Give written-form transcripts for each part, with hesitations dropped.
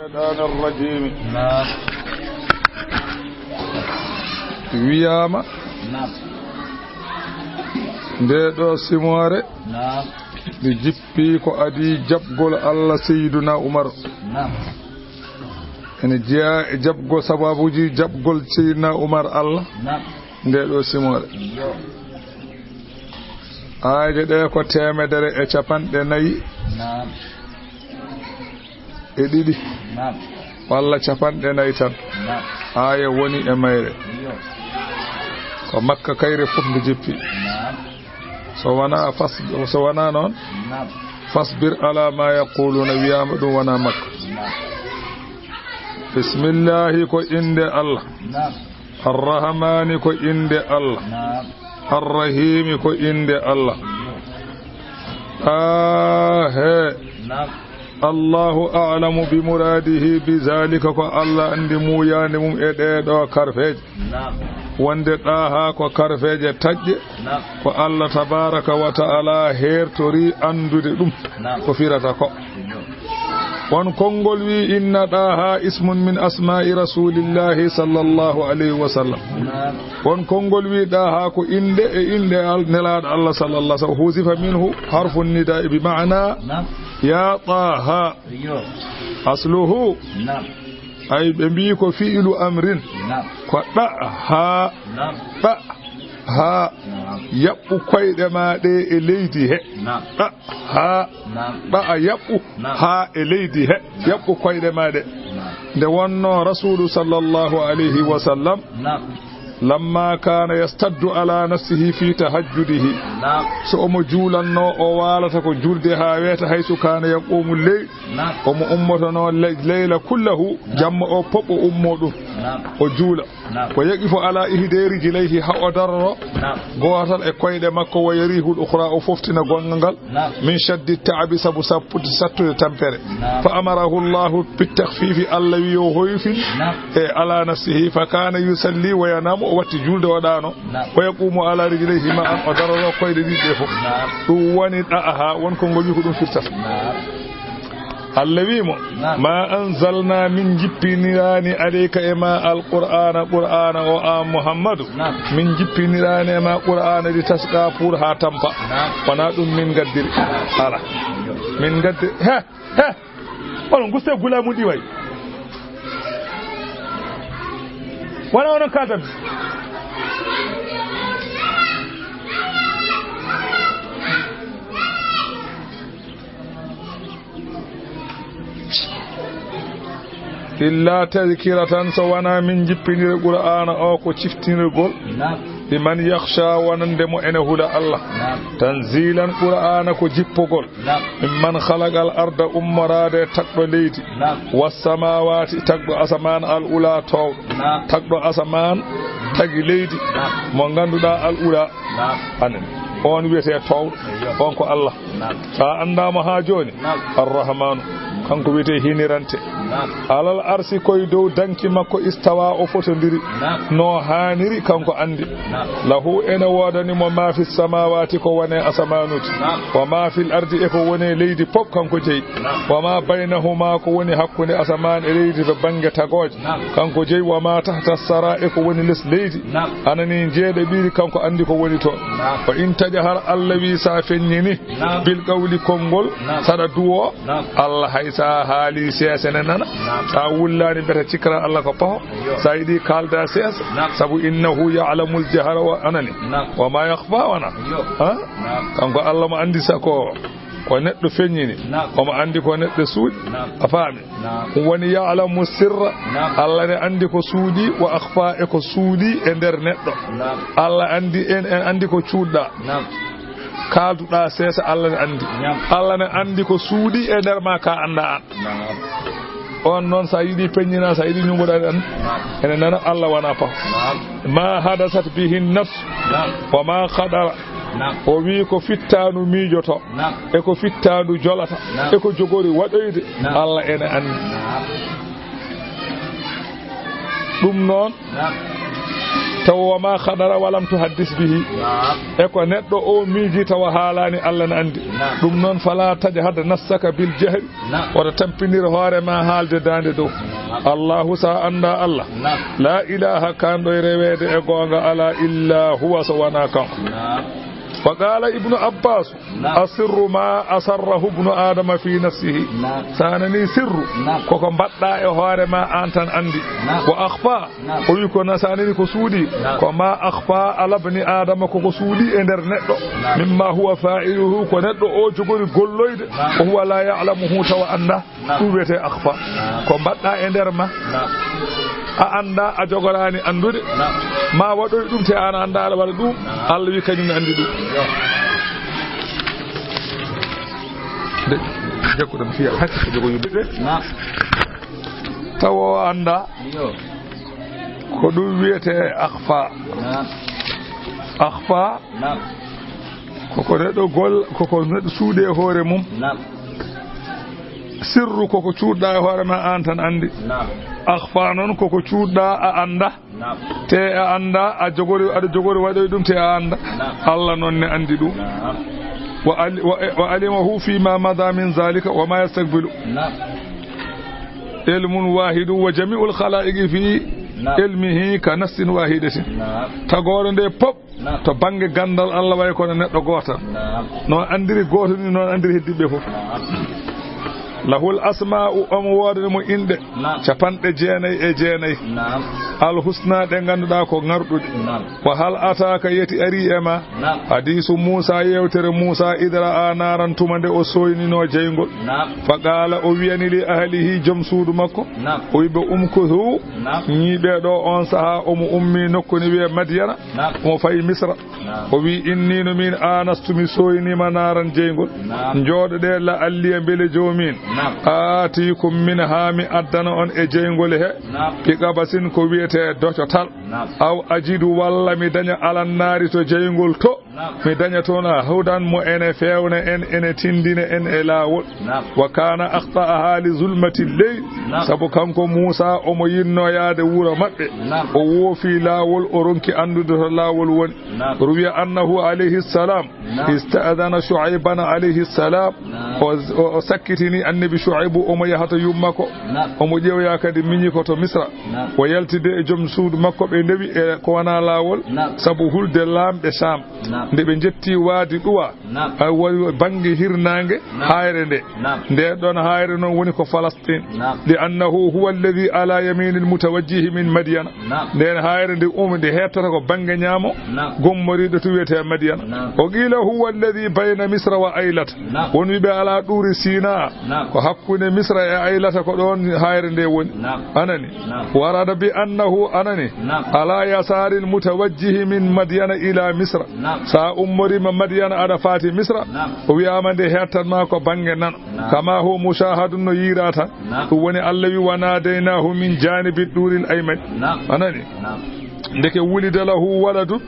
الشيطان الرجيم نعم وياما نعم ndeɗo simore نعم ɗi jippi ko adi jabgol Allah Seydina Umar نعم ene jeeya e jabgol sababuji jabgol Seydina Umar Allah نعم ndeɗo simore ayde ɗe ko 150 نعم e ɗiɗi نعم walla 4 tan نعم aya woni e mayre ko Makka kayre fof nde jippi نعم so wana noon نعم fasbir ala ma yaquluna wiyama ɗum wona Makka نعم bismillahi ko inde Allah نعم arrahmani ko inde Allah نعم arrahimi ko inde Allah نعم Allahu a'lamu bi muradihi bi zalika ko Allah andi muyande mum e ɗeɗo karfeje نعم wonde ɗaha ko karfeje tajƴe نعم ko Allah tabaraka wa ta'ala hertori andude ɗum ko firata ko won kongol wi inna ɗaha ismun min asma'i rasulillahi sallallahu alayhi wa sallam نعم won kongol wi ɗaha ko inde e inde nelaɗo Allah sallallahu alaihi wa sallam husifa minhu harfu nida'i bi ma'na نعم ya طه asluhu نعم ay ɓe mbi ko fi'lu amrin نعم ko ɗa ha نعم ɗa ha نعم yaɓɓu koyɗe ma ɗe e leydi he نعم ɗa ha نعم ɗa a yaɓɓu ha e leydi he yaɓɓu koyɗe ma ɗe nde wonno rasulu sallallahu alayhi wa sallam نعم lamma kana yastaddu ala nafsihi fi tahajjudihi نعم so omo juulanno o walata ko julde ha weta haysu kana yaqumu ley نعم omo ummotono leyla kullahu jamma o poppo ummo ɗum نعم o juula نعم ko yaqifo ala ihderi jilayhi ha o darro نعم gotal e koyɗe makko wa yarihul ukhra o foftina gongal ngal نعم min shaddi ta'abi sabu sappude sattude tampere نعم fa amarahu Allahu bitakhfifi Allah wi o hoyfin نعم e ala nafsihi fa kana yusalli wa yanamu o watti julde waɗano نعم o yaqumu ala rijlayhi ma an o darro koyɗe ɗiɗi fof نعم ɗum woni ɗa'aha wonko ngomi ko ɗum firtata نعم Allah wimo نعم ma anzalna min jippinirani alayka e ma qur'ana o a Muhammadu نعم min jippinirani e ma qur'ana di tasqa pour ha tampa نعم wana ɗum min gaddiri ala min gaddi he onon guste gulamu ɗi way wana onon kadam illa tadhkiratan so wana min jippinire qur'ana o ko ciftinirgol نعم liman yakhsha wonande mo ene hula Allah نعم tanzilan qur'ana ko jippogol نعم mimman khalaqal arda ummarade tagdo leydi نعم was samawati tagdo asaman al ula taw نعم tagdo asaman tagi leydi نعم mo ganduda al ula نعم anen on wiyete taw on ko Allah نعم sa andama ha joni نعم arrahmanu kanko wiyete hinirante نعم alal arsi koye dow danki makko istawa o fotodiri نعم no haniri kanko andi نعم lahu ene wodanimo ma fi samawati ko wone asamanuti نعم wa ma fil ardi e ko woni leydi pop kanko jeyi نعم wa ma baynahuma ko woni hakkunde asaman e leydi to bange tagoje نعم kanko jeyi wa ma tahta sara e ko woni les leydi نعم anani jeede ɓiri kanko andi ko woni to نعم fa in tajahar Allah wi sa fennini نعم bil qawli kongol نعم sada duwo نعم Allah haysa haali sesene nana نعم sa wullani beta cikra Allah ko paho sa yidi kalda ses نعم sabu innahu ya'lamul jahra wa anani نعم wa ma yakhfa wana ha نعم kanko Allah mo andi sako ko neddo fenyini نعم o mo andi ko neddo suudi نعم afami نعم woni ya'lamu sirra نعم Allah ne andi ko suudi wa akhfa e ko suudi e der neddo نعم Allah andi en andi ko cuudda نعم kalduɗa sesa Allah ne andi نعم Allah ne andi ko suudi e der ma ka anda an نعم on noon sa yiɗi peññina sa yiɗi ñugoɗaɗe an ene nana Allah wona paw نعم ma hadasat bihi nafs نعم wa ma khadara نعم o wi ko fittanu miijoto نعم e ko fittanu jolata e ko jogori waɗoyde Allah ene andi نعم ɗum noon نعم taw ma khadara walam tuhaddis bihi e ko neddo o miiji taw haalani Allah na andi dum non fala tajhad nafsaka bil jahl wa tampinir hoore ma haalde dande do Allahu sa anda Allah la ilaha kando rewede e gonga ala illa huwa sawana kan فقال ابن عباس أسر ما أسره ابن آدم في نفسه سانني سر كوكو بدأ يهار ما أنتن عندي وأخفى ويكون سانني كسودي كما أخفى على ابن آدم كوكو سودي إنترنت مما هو فاعله كنت أو جبر قلويد وهو لا يعلمه تو أنه توبته أخفى كما بدأ إنترما a anda a jogorani andude ma waɗoy ɗum te an anda ala wala ɗum Allah wi kañum andi ɗum de jakkuɗam fiya hakki ko jogo yudde tawo anda ko ɗum wiyete akhfa koko neɗɗo gol koko neɗɗo suuɗe hoore mum sirru koko cuuɗɗa e hoore ma an tan andi akhfa non koko cuuɗɗa a anda te a anda a jogori aɗa jogori waɗoy ɗum te a anda Allah noon ne andi ɗum wa alimahu fima mada min zalika wa ma yastaqbilu ilmun wahidu wa jami'ul khalaiqi fi ilmihi ka nafsin wahidatin tagore nde pop to bange gandal Allah way kono neɗɗo gotal non andiri goto ni non andiri heddiɓe fof lahul asma'u amwadu mo inde capanɗe jeenayi e jeenayi al husna ɗe ganduɗa ko ngarɗuɗe wa hal ataka yeti ari ema hadisu Musa yewtere Musa idra a naran tuma nde o soynino jeygol fa qala o wiyani li ahlihi joom suudu makko o wiɓe umkuthu ñiɓe ɗo on saaha omo ummi nokkuni wiye Madyana omo fayi Misra o wi inni no min anastumi soynima naran jeygol jooɗoɗe la alliya beele joomin atikum min hami addana on e jeygol he piqabasin ko wiyete docotal aw ajidu walla mi daña alannari to jeygol to mi daña toon hawdan mo ene fewna en ene tindina en e laawol wa kana akhta'a hali zulmati leyl sabu kanko Musa omo yinno yaade wuro mabɓe o woofi laawol o ronki andude to laawol woni ruwiya annahu alayhi salam ista'adana Shu'ayban alayhi salam o sakkitini annabi Shu'aybu omo yahata yummako omo ƴewya kadi miñi ko to Misra o yaltide e joom suudu makko ɓe ndewi e ko wana laawol sabu hulde laamɓe Sam nde ɓe jetti waadi ɗuwa woni bangi hirnange hayre nde ɗon hayre noon woni ko Palestine li annahu huwa alladhi ala yamin almutawajjih min Madyana nden hayre nde nde hettata ko bange ñaamo gommoriɗo to wiyete Madyana o qila huwa alladhi bayna Misra wa Aylata woni ɓe ala ɗuuri Sina ko hakkunde Misra e Aylata ko ɗon hayre nde woni anani warada bi annahu anani ala yasari almutawajjih min Madyana ila Misra sa ummorima Madyana aɗa faati Misra o wiyama nde hettanma ko bange nano kama hu mushahadun no yiira tan ɗum woni Allah wi wanadaynahu min janibi ɗuril ayman anani ndeke wulida lahu waladun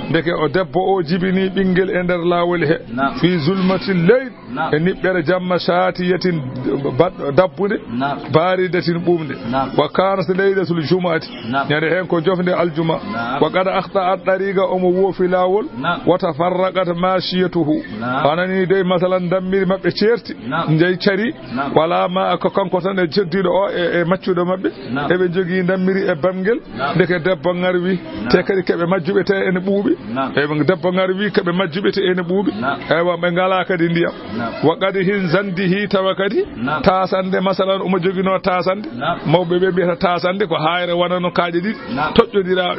ndeke o debbo o jibini ɓinguel e nder laawol he fi zulmati leyl e niɓɓere jamma shatiyatin dabbude baridatin ɓumde wa kanat leylatul jumu'ati ñande hen ko jofde aljuma wa qad akhta ad-dariqa omo woofi laawol wa tafarraqat mashiyatuhu anani dey masalan dammiri mabɓe certi jeyi cari wala ma ko kanko tan e jeddiɗo o e maccuɗo mabɓe eɓe jogui dammiri e bamguel ndeke debbo ngarwi te kadi keɓe majjuɓe te ene ɓuuɓi eɓe debbo ngar wi keɓe majjuɓe te ene ɓuuɓi eywa ɓe ngala kadi ndiyam wa kadi hin zandihi tawa kadi tasande masalan omo joguino tasande mawɓe ɓe mbiyata tasande ko hayre wonano kaaƴe ɗiɗi toƴƴodira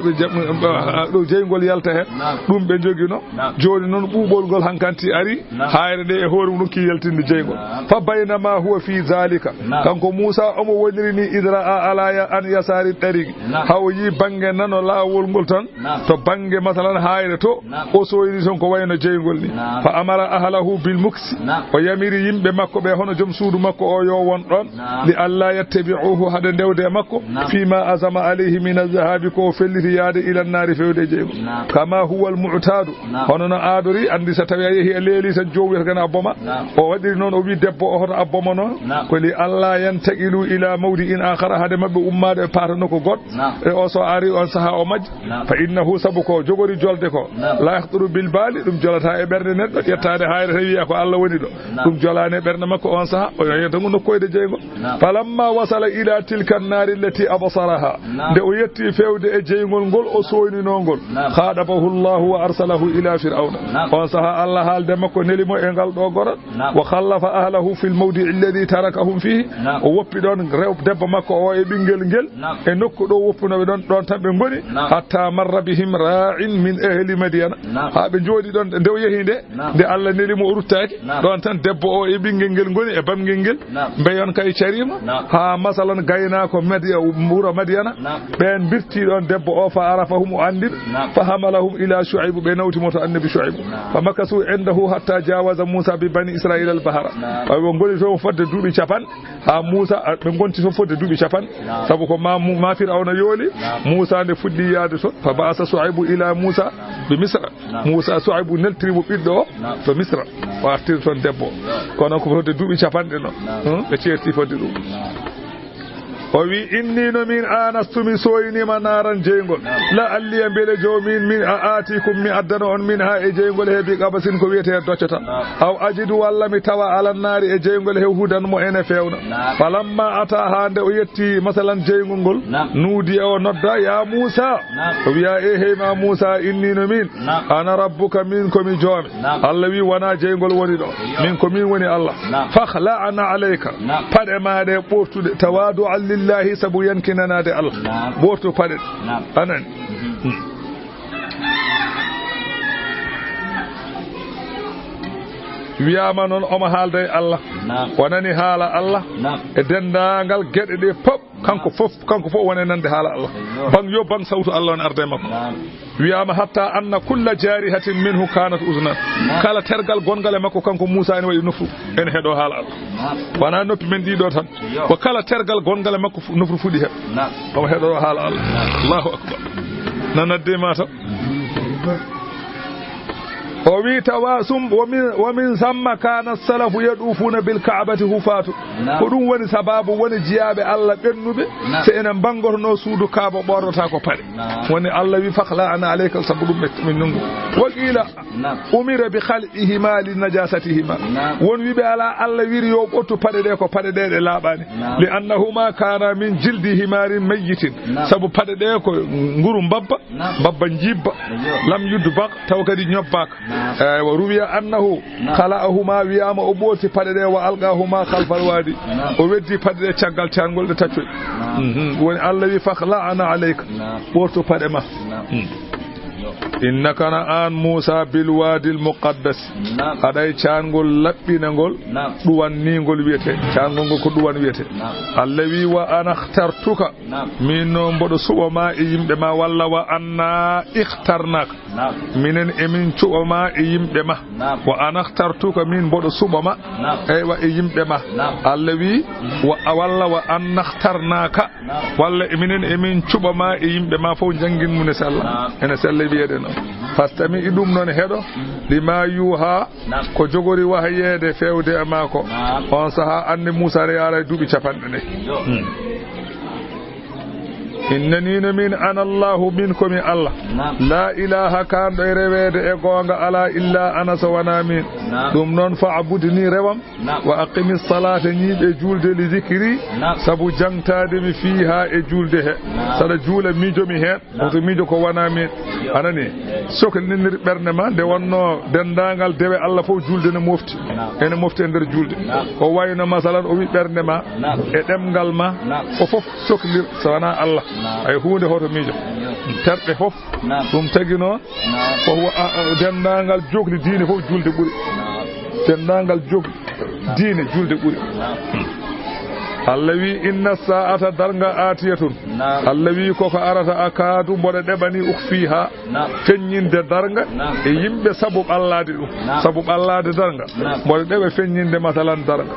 ɗo jeygol yalta hen ɗum ɓe joguino joni noon ɓuuɓol ngol hankanti ari hayre nde e hoore mum ki yaltinde jeygol fa baynama huwa fi zalika kanko Musa omo wonirini idra alaya an yasari ɗarigi hawo yi bange nano laawol ngol tan to bange masalan hayre to o soyni ton ko wayno jeygol ni fa amara ahlahu bil muksi o yamiri yimɓe makko ɓe hono joom suudu makko o yo won ɗon li alla yattabi'uhu hade ndewde makko fima azama alayhi min az-zahabi ko felliti yaade ila nari fewde jeygol kama huwa al-mu'tadu hono no aadori andi sa tawi yehi e leeli tan jowi tan abboma o waɗiri noon o wi debbo o hoto abboma noon ko li alla yantaqilu ila mawdi in akhara hade mabɓe ummade e patano ko god e o so ari on saha o majji fa innahu sabu ko jogori jolde ko la yahduru bil bali dum jolata e berde neddo yettade hayre tawi ko Allah woni do dum jolane berde makko on saha o yenta ngu nokkoyde jeygo falamma wasala ila tilka an-nari allati absaraha de o yetti fewde e jeygol ngol o soyninongol khadabahu Allah wa arsalahu ila fir'auna on saha Allah halde makko nelimo e ngal do goral wa khallafa ahlahu fil mawdi' alladhi tarakahum fihi o woppi don rew debbo makko o e bingel ngel e nokku do woppuno don tan be ngoni hatta marra bihim ra'in min ahli madyana ha be jodi don de o yehi de Allah nelimo o ruttaki don tan debbo o e bingel ngel ngoni e bamgel ngel beyon kay carima ha masalan gayna ko Madya mura Madyana ben birti don debbo o fa arafahum andil fa hamalahum ila Shu'aib be nawti moto annabi Shu'aib fa makasu indahu hatta jawaza Musa bi bani Israil al bahra o ngoli to fodde duubi capan ha Musa be gonti to fodde duubi capan sabu ko ma Fir'auna yoli Musa ne fuddi yaade to fa ba'asa Shu'aib ila Musa bi Misra Musa Shu'aib neltiri mo biddo to Misra wa artir ton debbo kono ko fodde duubi capande no be certi fodde dum o wi inni no min anastumi soynima naran jeygol la alliya bele jawmin min aatikum mi addana on min ha e jeygol hebi qabasin ko wiete doccata aw ajidu walla mi tawa alan naari e jeygol he hudan mo ene fewna falamma ata hande o yetti masalan jeygol ngol nuudi o nodda ya Musa o wiya e hey ma Musa inni no min ana rabbuka min komi joomi Allah wi wana jeygol woni do min ko min woni Allah fakhla'ana alayka pade ma de ɓoftude tawadu lillahi sabu yankinana de Allah borto pade anan wiyama non omo haalde Allah wonani haala Allah e dendangal gede de pop kanko fof woni nande haala Allah bang yo bang sawtu Allah on arde makko wiyama hatta anna kulla jarihatin minhu kanat uznan kala tergal gongal makko kanko Musa en wayi nofru en hedo haala Allah wana noppi men dido tan ko kala tergal gongal makko nofru fudi he o hedo haala Allah Allahu akbar nanade mata o wi tawasum wa min samma kana salafu yadufuna bil ka'bati hufatu ko dum woni sababu woni jiyabe Allah bennube se enen bangorno suudu kaaba bordata ko pade woni Allah wi fakhla ana alayka sabudum min nungu waqila umira bi khal'ihi ma li najasatihima won wi be ala Allah wiri yo bottu pade de ko pade de labani li annahuma kana min jildi himarin mayyitin sabu pade de ko nguru babba jibba lam yudbaq taw kadi nyobbaka wa ruwiya annahu khala'ahuma wiyama o boti pade de wa alqahuma khalfal wadi o weddi pade de caggal tangol de taccoy woni Allah wi fakhla'ana alayka borto pade ma innaka an Musa bil wadi al muqaddas aday caangol labbinangol duwanningol wiete caangol ngol ko duwan wiete Allah wi wa ana ikhtartuka min no mbodo suba ma e yimbe ma walla wa anna ikhtarnak minen emin cuba ma e yimbe ma wa ana ikhtartuka min mbodo suba ma e wa e yimbe ma Allah wi wa walla wa anna ikhtarnaka walla minen emin cuba ma e yimbe ma fo jangin mun salla ene salla wiede no fastami idum non hedo lima yuha ko jogori wahayede fewde e mako on saha ande Musa re yara dubi capande ne innani min ana Allahu minkum Allah la ilaha kan do rewede e gonga ala illa ana sawana min dum non fa'budni rewam wa aqimis salata nyibe julde li zikri sabu jangtade mi fiha e julde he sada jula mijo mi hen to mijo ko wana min anani sokal ninir berne ma de wonno dendangal dewe Allah fo julde ne mofti ene mofti nder julde o wayno masalan o wi berne ma e demgal ma fof soklir sawana Allah ay hunde hoto mijo terbe fof dum tagino ko dendangal jogli diine fof julde buri dendangal jogli diine julde buri Allah wi inna sa'ata darga atiyatun Allah wi ko arata akadu bodo debani ukhfiha fenyinde darga e yimbe sabu ballade dum sabu ballade darga bodo debe fenyinde masalan darga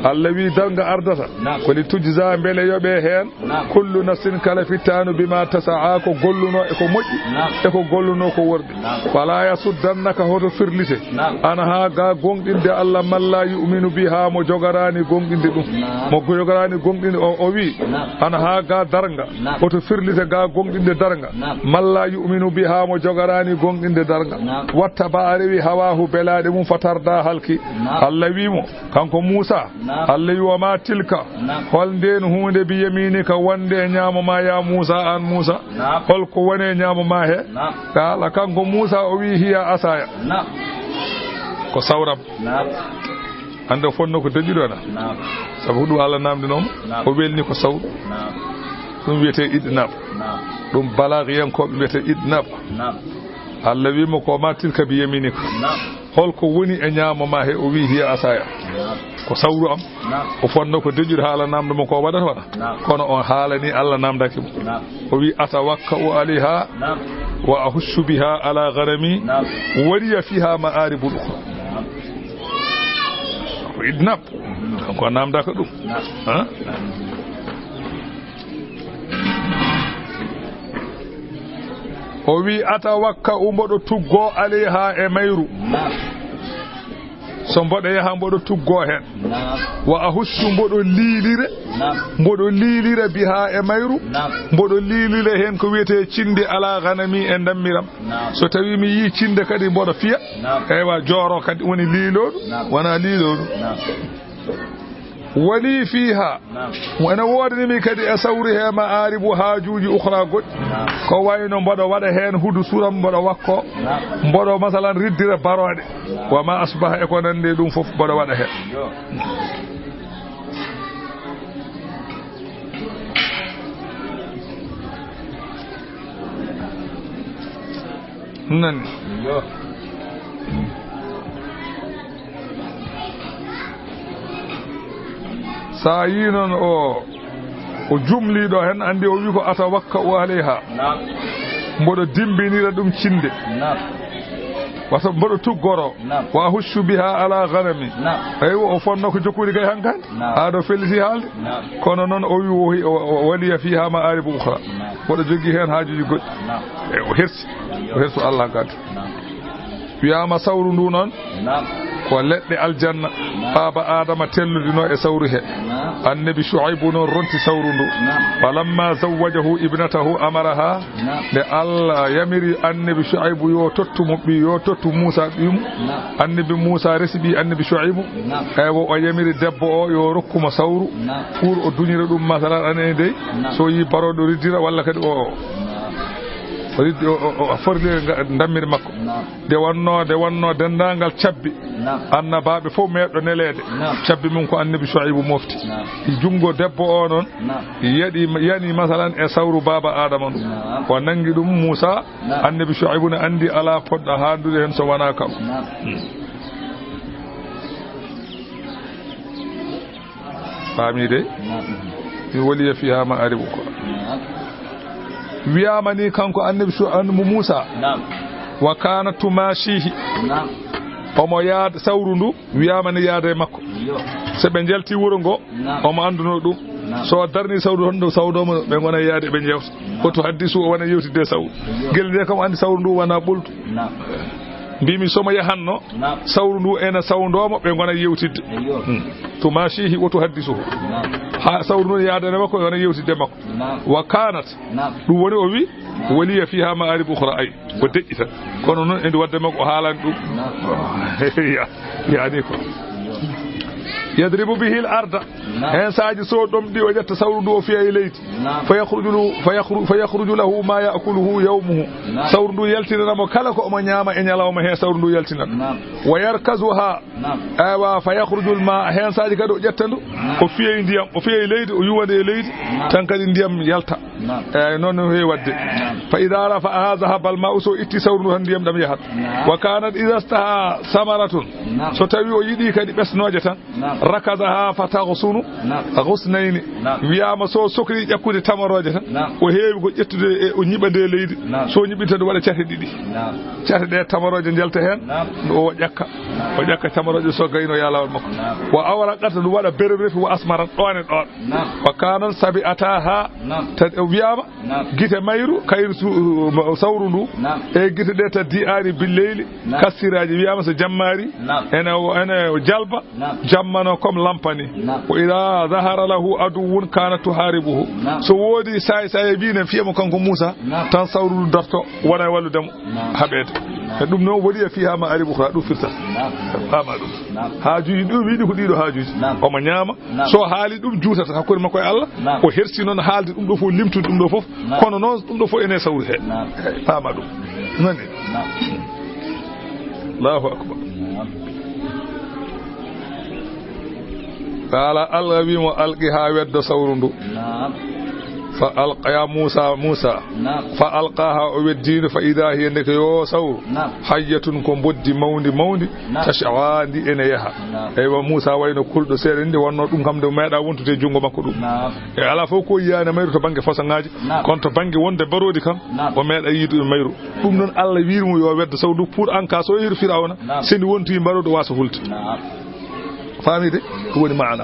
Allah wi darga ardata ko li tujza bele yobe hen kullu nafsin kala fitanu bima tasaa ko golluno e ko moji e ko golluno ko wordi wala yasuddannaka hoto firlite ana ha ga gongdinde Allah man la yu'minu biha mo jogarani gongdinde dum mo jogara jogarani gongɗinde o wi ana ha ga darga oto firlita ga gongɗinde darga malla yu'minu biha mo jogarani gongɗinde darga watta ba rewi hawahu belade mum fatarda halki Allah wimo kanko Musa Allah wi wa ma tilka hol nden hunde bi yaminika wonde nyamo ma ya Musa an Musa hol ko wone nyamo ma he kala kanko Musa o wi hiya asaya ko sawram ande fonno ko dejiɗona sabu ɗum Allah namdinomo o welni ko sawru ɗum wiyete idnab ɗum balaghiyankoɓe wiyete idnab Allah wimo ko ma tilka bi yaminika holko woni e ñaamo ma he o wi hiya asaya ko sawru am o fonno ko dejude haala namdoma ko waɗata waɗa kono on haalani Allah namdaki mo o wi atawakkau alayha wa ahussu biha ala gharami waliya fiha ma'aribul ukhra ko idnab ko namdaka ɗum o wi atawakka mboɗo tuggo alayha e mayru so mboɗo yaha mboɗo tuggo hen wa ahussu mboɗo liilire biha e mayru mboɗo liilire hen ko wiyete cinde ala ganami e dammiram so tawi mi yi cinde kadi mboɗo fiya eywa jooro kadi woni liiloɗo wona liiloɗo wali fiha wana wodani kadi e sawri he ma'aribu hajuji ukhra god ko wayno mbodo wada hen hudu suram mbodo wakko mbodo masalan riddira barode wa ma asbaha e ko nande dum fof mbodo wada hen nan sa yi noon o jumliɗo hen andi o wi ko atawakka u alayha mboɗo dimbinira ɗum cinde wata mboɗo tuggoro wa hussu biha ala ghanami eywo o fonno ko jokkude kay hankande haɗo felliti haalde kono noon o wi o waliya fiha ma'aribu ukhra mboɗo jogui hen haajuji goɗɗi e o hersu Allah gadde wiyama sawru ndu noon ko leɗɗe aljanna baaba adama telludino e sawru he annabi Shuaybu noon ronti sawru ndu falamma zawwajahu ibnatahu amaraha nde Allah yamiri annabi Shuaybu yo tottumo ɓi yo tottu Musa ɓiyum annabi Musa resiɓi annabi Shuaybu eywo o yamiri debbo o yo rokkumo sawru pour o duñira ɗum masalan ane dey so yi baroɗo riddira walla kadi o forli dammiri makko de wonno dendagal cabbi annabaɓe fof meɗɗo nelede cabbi mum ko annabi Shuaybu mofti jungo debbo o noon yani masalan e sawru baba adama ɗum o nangi ɗum Musa annabi Shuaybu ne andi ala poɗɗo handude hen so wona kam faami de mi woliya fiha ma'aribu ko wiyama ni kanko annabi Musa wa kana tumashihi omo yaada sawru ndu wiyama ni yaada e makko so ɓe jalti wuro ngo omo anduno ɗum so darni sawru hondo sawdomo ɓe gona yaade ɓe jewta hoto haddisu o wona yewtidde sawru gel nde kam andi sawru ndu wona ɓoltu mbimi somo yahanno sawru ndu ena sawdomo ɓe gona yewtidde tumashihi woto haddisuhu ha sawru ndu yaadane makko wona yewtidde makko wa kanat ɗum woni o wi waliya fiha ma'arib ukhra ay ko deƴƴi tan kono noon endi wadde makko o haalani ɗum yani ko yadribu bihi al-arda hen saaji so ɗomɗi o ƴetta sawru ndu o fiya e leydi fa yakhruju lahu ma ya'kuluhu yawmuhu sawru ndu yaltinanamo kala ko omo ñaama e ñalawma hen sawru ndu yaltinan wa yarkazuha aywa fa yakhruju al-ma hen saaji kadi o ƴetta ndu o fiya ndiyam o fiya e leydi o yuwade e leydi tan kadi ndiyam yalta eyyi noon no heewi wadde fa idha rafa'a dhahaba al-ma'u so itti sawru ndu tan ndiyam ɗam yahat wa kanat idha staha samaratun so tawi o yiɗi kadi ɓesnoje tan rakazaha fataghsunu ghusnayni wiyama so sokri ƴakkude tamaroje tan o heewi ko ƴettude o ñiɓande leydi so ñiɓitade waɗa cate ɗiɗi cate ɗe tamaroje jalta hen o ƴakka tamaroje so gayno yalawol makko wa awra qata ndu waɗa berrefi wa asmaran ɗon e ɗon wa kanan sabi ataha wiyama gite mayru kayru sawru ndu e gite de taddi ari billeyli kasiraji wiyama so jammari ene jalba jammano comme lampani wa ila zahara lahu aduwwun kana tuharibuhu so wodi say binen fiyamo kanko Musa tan sawru darto wona walludemo habede e dum non wodi fi ha ma ari bukhra du firta fama dum haajuji dum wiidi ko dido haajuji o ma nyama so haali dum juutata hakkude makko e Allah o hersi non haalde dum do fo limtu dum do fof kono non dum do fo ene sawru he fama dum nani Allahu akbar qala alghawi mo alqiha weddo sawru ndu فألقى يا موسى فألقاها وبدين فإذا هي نك يو سو حية كم بدي موندي تشعاندي إنيها أيوة موسى وين كل دسير عندي وانا تون كم دم ماذا وانتو تجونغ ما كدو على فوقه يا نميرو تبانك فسنجاج كنت بانك وانت برودي كم وماذا يدو نميرو بمن الله ويرمو يو ود سو دو بور أنكاسو ير فيراونا سند وانتو يمبرودو واسهولت فاهمي ده هو المعنى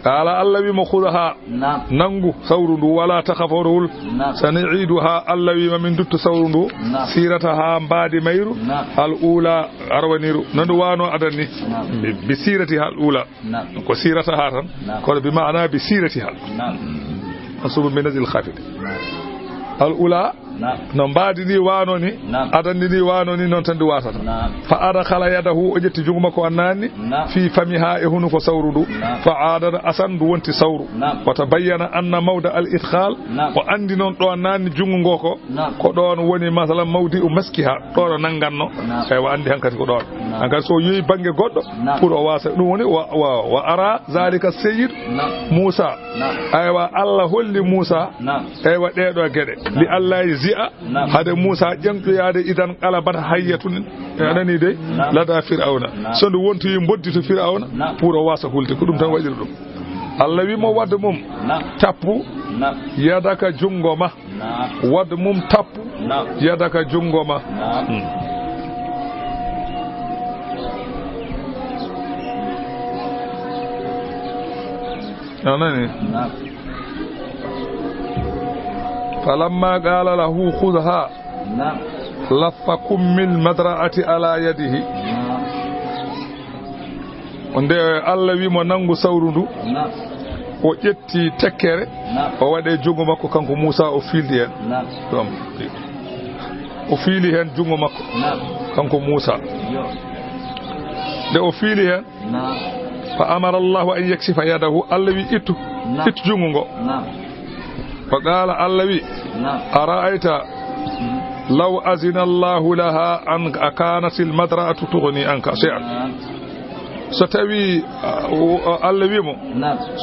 قال الله بمخذها ننغو سورندو ولا تخفرول سنعيدها الله بمن دت سورندو سيرتها بعد ميرو الأولى أروانيرو ندوانو أدني بسيرتها الأولى وسيرتها قال بمعنى بسيرتها أصوب من نزل الخافض الأولى نمبادني وانوني أدني وانوني ننتند واسط فأدخل يده أجت جمك أناني في فمها يهون فسورد فعاد أسند وانت سور وتبين أن موضع الإدخال وعندي ننتواناني جمعوكو كدون وني مثلا موضع مسكها دون ننغانو وعندي هنكتي كدون هنكتي سو يوي بانجي قد فور واسط نوني وأرى ذلك السيد موسى أيوة الله هو اللي موسى أيوة ديدو كده لألا زيا هذا موسى جنك يا ده إذا قلبت حياتون يعني ده لا ده فرعون سند وانتو يمبدي فرعون pour wasa hulti ko dum tan wajir dum Allah wi mo wad mum tappu yadaka jungoma wad mum tappu yadaka jungoma anani فلما قال له خذها لفكم من مدرعة على يده onde Allah wi mo nangu sawrundu o ƴetti tekkere o waɗe jungo makko kanko Musa o fiildi hen ɗum o fiili hen jungo makko kanko Musa de o fiili hen fa amara Allah an yaksifa yadahu Allah wi ittu jungo ngo فقال الله أرأيت لو أذن الله لها أن كانت المدرعة تغني عنك شيئا ستوي الله ويمو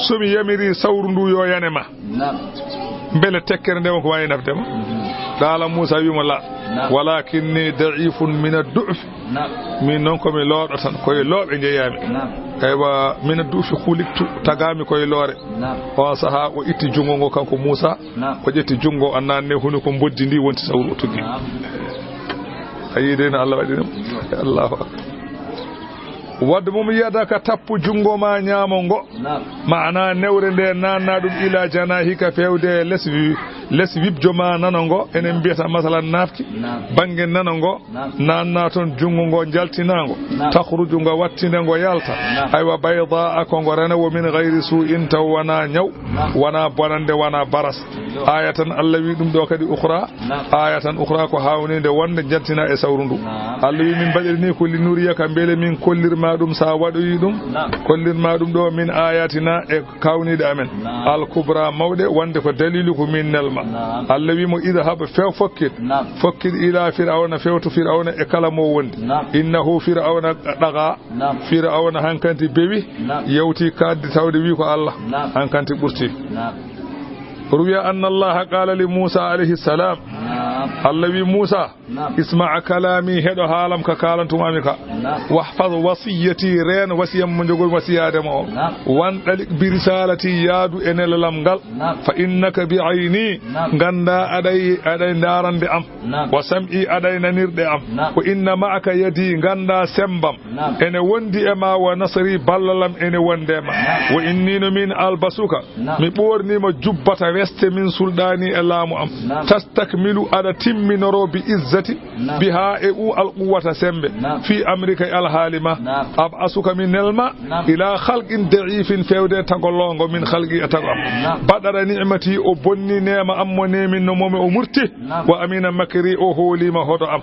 سمي يمري سورندو يو ينما بل تكر ندمك واي نفتما قال موسى ويمو لا ولكني ضعيف من الضعف من نكم لور أتن كوي لور إنجيامي aywa mina duufi kuliktu tagami koye loore o saha o itti jungo ngo kanko Musa o jetti jungo annanne hunu ko boddi ndi wonti sawru tugi ayide na Allah wadi Allahu akbar wadde mum yadaka tappu jungo ma nyamo ngo maana newre nde nanna dum ila janahika fewde les wibjo ma nanango enen biyata masalan nafki bange nanango nanna ton jungo ngo jaltinango takhruju ngo wattinde ngo yalta aywa bayda akongo rena wo min ghairi su'in tawana nyaw wana bonande wana baras ayatan Allah wi dum do kadi ukhra ayatan ukhra ko hawninde wonde jaltina e sawrundu Allah wi min badirni kulli nuriyaka bele min kollirma dum sa wadoyi dum kollirma dum do min ayatina e kawnide amen al kubra mawde wonde ko dalilu ko min nelma Allah wi mo idhab few fokkit ila fir'auna fewtu fir'auna e kala mo wondi innahu fir'auna daga fir'auna hankanti bewi yawti kaddi tawde wi ko Allah hankanti burti ruya anna Allah qala li Musa alayhi salam Allah wi Musa isma' kalami hedo halam ka kalantumami ka wahfaz wasiyati ren wasiyam mo jogol wasiyade mo wan dalik bi risalati yadu enelalam ngal fa innaka bi ayni ganda aday darande am wa sam'i aday nanirde am wa inna ma'aka yadi ganda sembam ene wondi e ma wa nasri ballalam ene wondema wa innino min albasuka mi bornima jubbata weste min suldani e laamu am tastakmilu ada timminoro bi izzati biha e u alquwata sembe fi amrika alhalima ab asuka min nelma ila khalqin da'ifin fewde tagolongo min khalqi atagam badara ni'mati o bonni nema ammo nemin no momi o murti wa amina makri o holima hodo am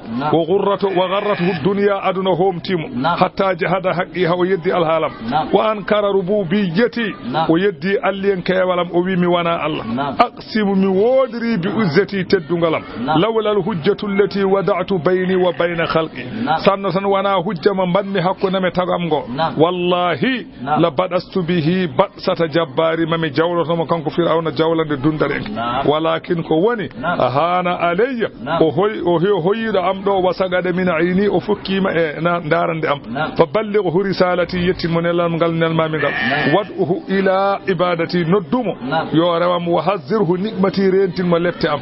wa gharratu dunya aduna homtimo hatta jahada haqqi haw yeddi alhalam wa ankara rububiyyati o yeddi allien kewalam o wi mi wana Allah aqsimu mi wodri bi uzzati teddungalam lawla al hujjatu allati wada'tu bayni wa bayna khalqi sanna san wana hujja man banmi hakkuna me tagam go wallahi la badastu bihi batsata jabbari mami jawloto mo kanko fir'auna jawlande dundare walakin ko woni ahana alayya o hoyida am do wasagade min ayni o fukkima e na darande am fa ballighu risalati yetti monelam ngal nelmami ngal wad'uhu ila ibadati noddumo yo rewam wa hazzirhu nikmati rentin mo lefte am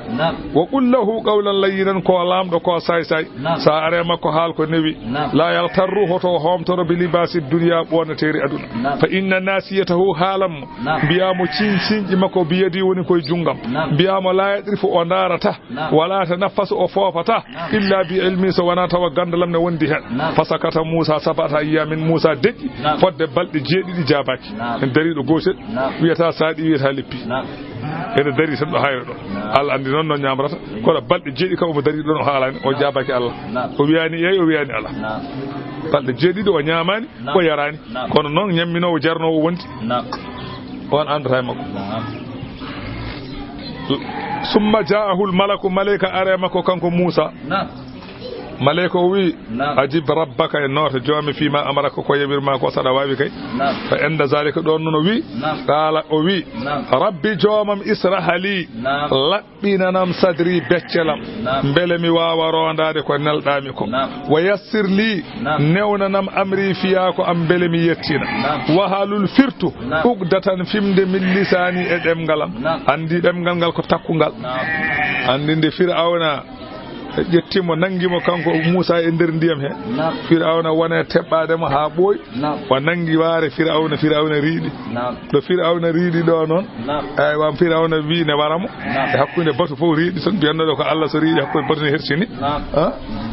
wa qul lahu qawlan layyinan ko lamdo ko say sa are makko haal ko newi la yaltarru hoto homtoro bi libasi dunya bonateri aduna fa inna nasiyatahu halam biyamo cincinji makko biyadi woni koy jungam biyamo la yadrifu o darata wala tanaffasu o fofata illa bi ilmi so wana tawa gandalam ne wondi hen fasakata Musa sabata yamin Musa deji fodde balde jeedidi jabaki en darido gotel wiyata saadi wiyata lippi ene dari tan do hayro do Allah andi non no nyamrata ko balde jeedi kam o dari do no haalani o jabaki Allah o wiyani yeey o wiyani Allah balde jeedi do o nyamani o yarani kono non nyamminowo jarnowo wonti on andata makko summa ja'ahu al-malaku malaika aremako kanko Musa malaika wi ajib rabbaka e nota joomi fi ma amaraka ko yebirma ko sada wawi kay fa enda zalika don no wi qala o wi rabbi joomam israhali labbinanam sadri beccelam mbele mi wawa rondade ko neldami ko wa yassir li newnanam amri fiya ko am mbele mi yettina wa halul firtu ugdatan fimde min lisani e demgalam andi demgal ngal ko takkungal andi de fir'auna jettimo nangimo kanko Musa e nder ndiyam he fir'auna wona tebbade mo ha boy o nangi waare fir'auna riidi do fir'auna riidi do non ay wam fir'auna wi ne waramo e hakkunde batu fo riidi son biyanno ko Allah so riidi hakkunde batu ne hercini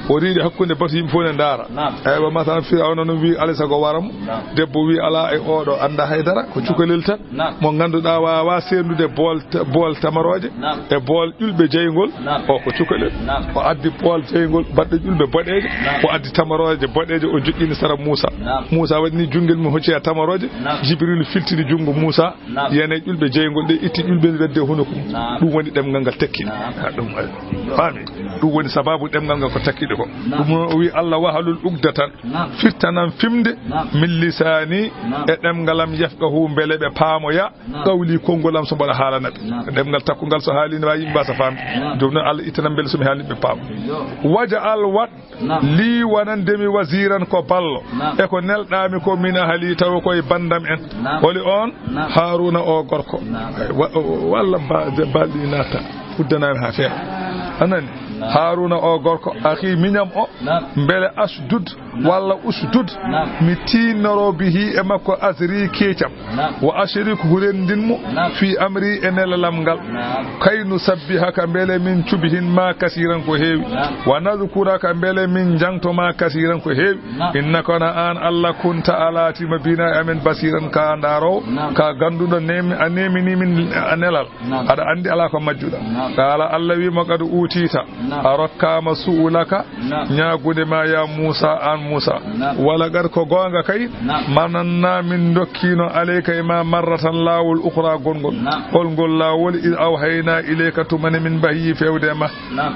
o riidi hakkunde batu yimbe fo ne ndara ay wa masalan fir'auna no wi alisa go waramo debbo wi ala e odo anda haydara ko cukalel tan mo ganduda wawa sendude bol tamaroje e bol julbe jeygol o ko cukalel addi bol jeygol badde julbe bodeje ko addi tamaroje bodeje o joggini sara Musa wadni jungel mi hocci tamaroje Jibril filtini jungo Musa yene julbe jeygol de itti julbe wedde hono ko dum woni demgal ngal tekki dum fami dum woni sababu demgal ngal ko takkide ko dum wi Allah wahalul ugdatan firtanan fimde min lisani e demgalam yafqahu belebe paamoya qawli kongolam so bada halanabe demgal takkungal so halini wa yimba sa fam dum Allah itanam bel so mi halni be paam waja'al wat li wanandemi waziran ko ballo e ko neldami ko min ahli taw koy bandam en woli on Haruna o gorko walla baldi nata fuddana ha fe anani Haruna o gorko akhi minyam o mbele asdud walla usdud mi tinoro bihi e makko azri kecam wa ashriku hulendinmo fi amri enelalam ngal kaynu sabbihaka mbele min cubihin ma kasiran ko heewi wa nadhkuraka mbele min jangto ma kasiran ko heewi innaka an Allah kunta alati mabina amen basiran ka ndaro ka gandudo nemi anemini min anelal ada andi ala ko majjuda kala Allah wi makadu utita arokka masuulaka nyaagude ma ya Musa an Musa wala gar ko gonga kay mananna min dokkino alayka ma marratan lawul ukhra gongol gol lawol il awhayna ilayka tumani min bahi fewde ma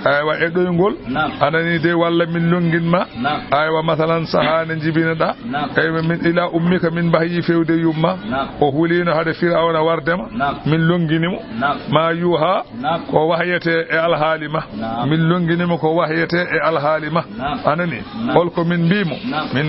aywa e doygol anani de walla min longin ma aywa masalan sahane jibina da aywa min ila ummika min bahi fewde yumma o hulino hade fir'auna wardema min longinimo ma yuha ko wahyete e alhalima ma min longinima ko wahyete e alhaali ma anani holko min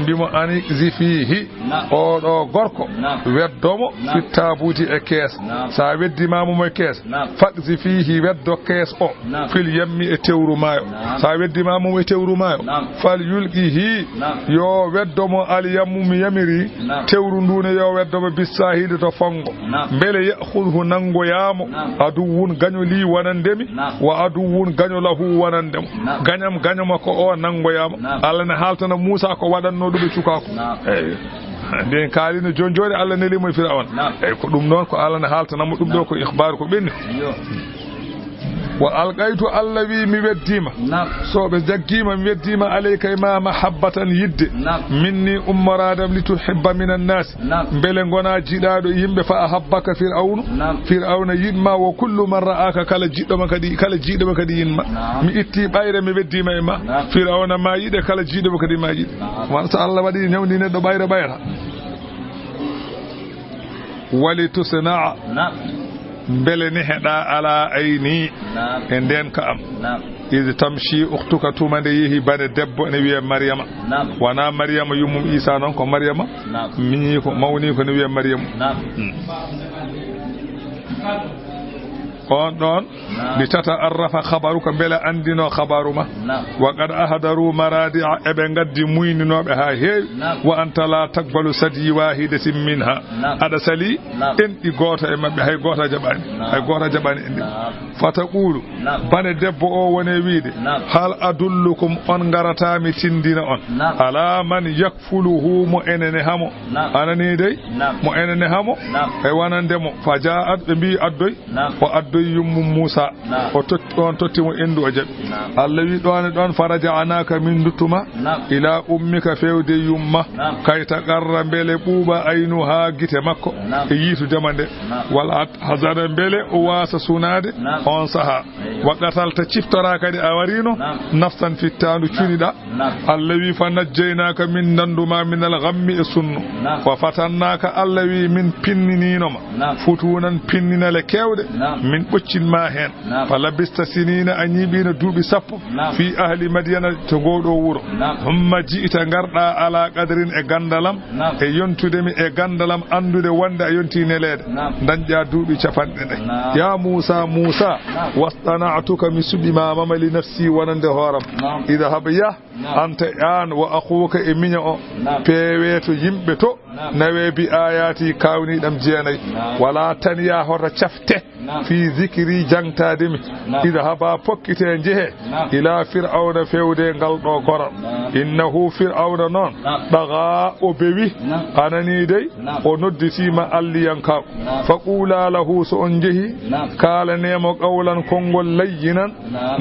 mbimo ani zifihi oɗo gorko weddomo fittabuti e kees sa weddimamo e kees faqsi fihi weddo kees o fil yammi e tewru maayo sa weddimamo e tewru maayo fal yulqihi yo weddomo al yammum yamiri tewru ndune yo weddomo bisahide to fongo mbele yakhudhu nangoyamo aduwun gañoli wonandemi wa aduwun gañolahu wonandemo gañam ko o nangoyama Allah ne haltana Musa ko wadanno dum cukako den kalino jonjode Allah ne limo Fir'aun ko dum non ko Allah ne haltana mo dum do ko ikhbar ko benni wa alqaitu allawi mi weddima so be jaggima mi weddima alayka ma mahabbatan yidde minni ummaradam lituhibba minan nas bele gona jidado yimbe fa ahabbaka fir'auna yidma wa kullu man ra'aka kala jiddo kadi yinma mi itti bayre mi weddima e ma fir'auna ma yide kala jiddo kadi ma yide man sa Allah wadi nyawni neddo bayra wali tusna'a bele ni heda ala ayni e nden ka am izi tamshi ukhtuka tumande yehi bane debbo ne wiye Maryama wana Maryama yumum Isa non ko Maryama minni ko mawni ko ne wiye Maryama on don li tata arrafa khabaruka bela andino khabaruma wa qad ahdaru maradi'a ebe gaddi muyninobe ha heewi wa anta la taqbalu sadi wahidatin minha ada sali en di gota e mabbe hay gota jabani endi fataqulu bane debbo o wone wiide hal adullukum on garata mi tindina on ala man yakfuluhu mo enene hamo anani dey mo enene hamo e wanandemo fajaat be bi addoy o addoy yummu Musa o totti mo endu o jabi Allah wi don faraja anaka min dutuma ila ummika fewde yumma kay taqarra bele buuba aynu ha gite makko e yitu demande wal hazara bele o wasa sunade on saha waqatal ta ciftora kadi awarino nafsan fittandu cunida Allah wi fanajjaynaka min nanduma min al-ghammi sunnu wa fatannaka Allah wi min pinninoma futunan pinninale kewde min boccin ma hen falabista sinina anyibina duubi sappo fi ahli madyana to godo wuro humma jiita garda ala qadrin e gandalam e yontudemi e gandalam andude wonde a yonti nelede dañja duubi capande de ya Musa wastana'tuka misubi ma mamali nafsi wonande horam idhab ya anta an wa akhuka e minya o peweto yimbe to nawe bi ayati kawni dam jeenay wala tan ya horra cafte fi zikri jangtademi idhaba pokkite jehe ila fir'auna fewde galdo goral innahu fir'auna non daga o bewi anani dey o noddisima alliyanka faqula lahu so on jehi kala nemo qawlan kongol layyinan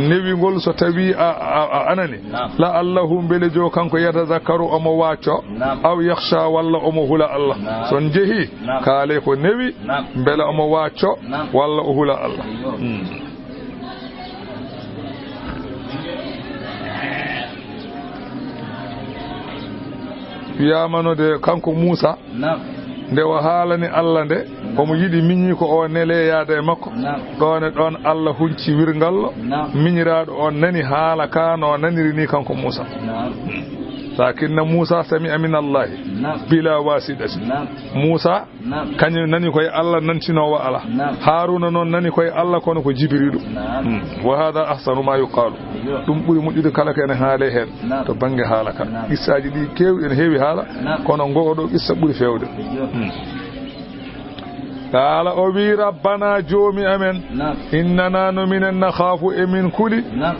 newigol so tawi anani la allahu bele jo kanko yatazakkaru omo wacco aw yakhsha walla omo hula Allah son jehi kale ko newi bele omo wacco walla o hula Allah wiyamano de kanko Musa nde o haalani Allah nde omo yidi miñi ko o nele yaade makko don Allah hunci wirgallo miñiraado on nani haala kano naniri ni kanko Musa lakinna Musa sami'a min Allah bila wasidati Musa kanyo nani koy Allah nantino wa ala Haruna non nani koy Allah kono ko Jibrilu wa hada ahsanu ma yuqalu dum buri mudide kala ken haale hen to bange halaka isaaji di kew en heewi hala kono ngodo issa buri fewde قال أبي ربنا جومي أمن إننا نمن نخاف أمن كل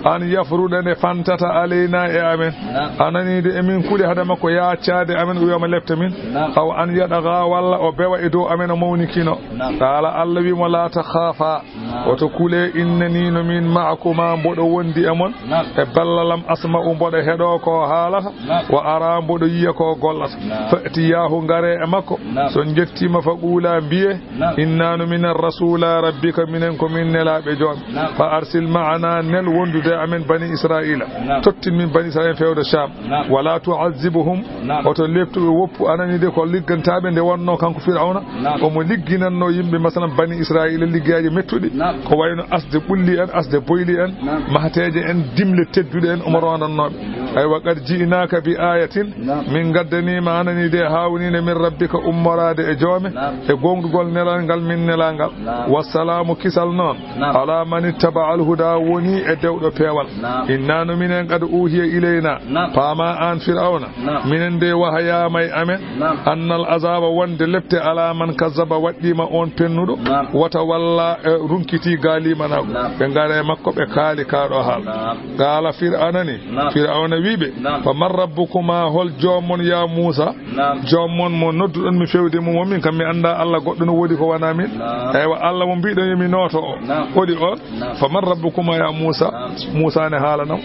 أن يفرض فانتت علينا يا أمن أنا نيد أمن كل هذا ما كويا تشاد أمن ويوم لفت من أو أن يدغى ولا أبوا إدو أمن مونكينو قال الله ولا تخافا وتقول إنني نمن معكما بدو وندي أمن بل لم أسمع بدو هدوكو حالها وأرى بدو يكو غلط فأتياه غاري أمكو سنجتي مفقولا بيه إنا من الرسول ربك منكم من لا بجوم فأرسل معنا نل وندد من بني إسرائيل تتن من بني إسرائيل في هذا الشام ولا تعذبهم وتلبت ووب أنا ندي كل لجن تابن دي ونو كان فرعون وملجن إنه يم مثلا بني إسرائيل اللي جاي متودي كواينو أسد بولي أن أسد بويلي أن ما هتجي أن دمل تدل أن أمران النار أي وقد جئناك بآية من قدني ما أنا ندي هاونين من ربك أمراد إجوامه يقوم تقول نلانغال من نلانغال والسلام كسل نون على من اتبع الهدى وني أدو بيوال إننا من قد أوهي إلينا فما أن فرعون من دي وهيا مي أمن أن العذاب وند لبت على من كذب ودي ما أون بنودو وتولى رنكتي غالي مناو بنغاري مكو بكالي كارو حال قال فرعون ويبي فمن ربكما هل جومون يا موسى جومون مو نودو mi fewde mum min kam mi anda Allah goddo no wodi ko wana min aywa Allah mo biido yimi noto o wodi on faman rabbukuma ya Musa ne halanam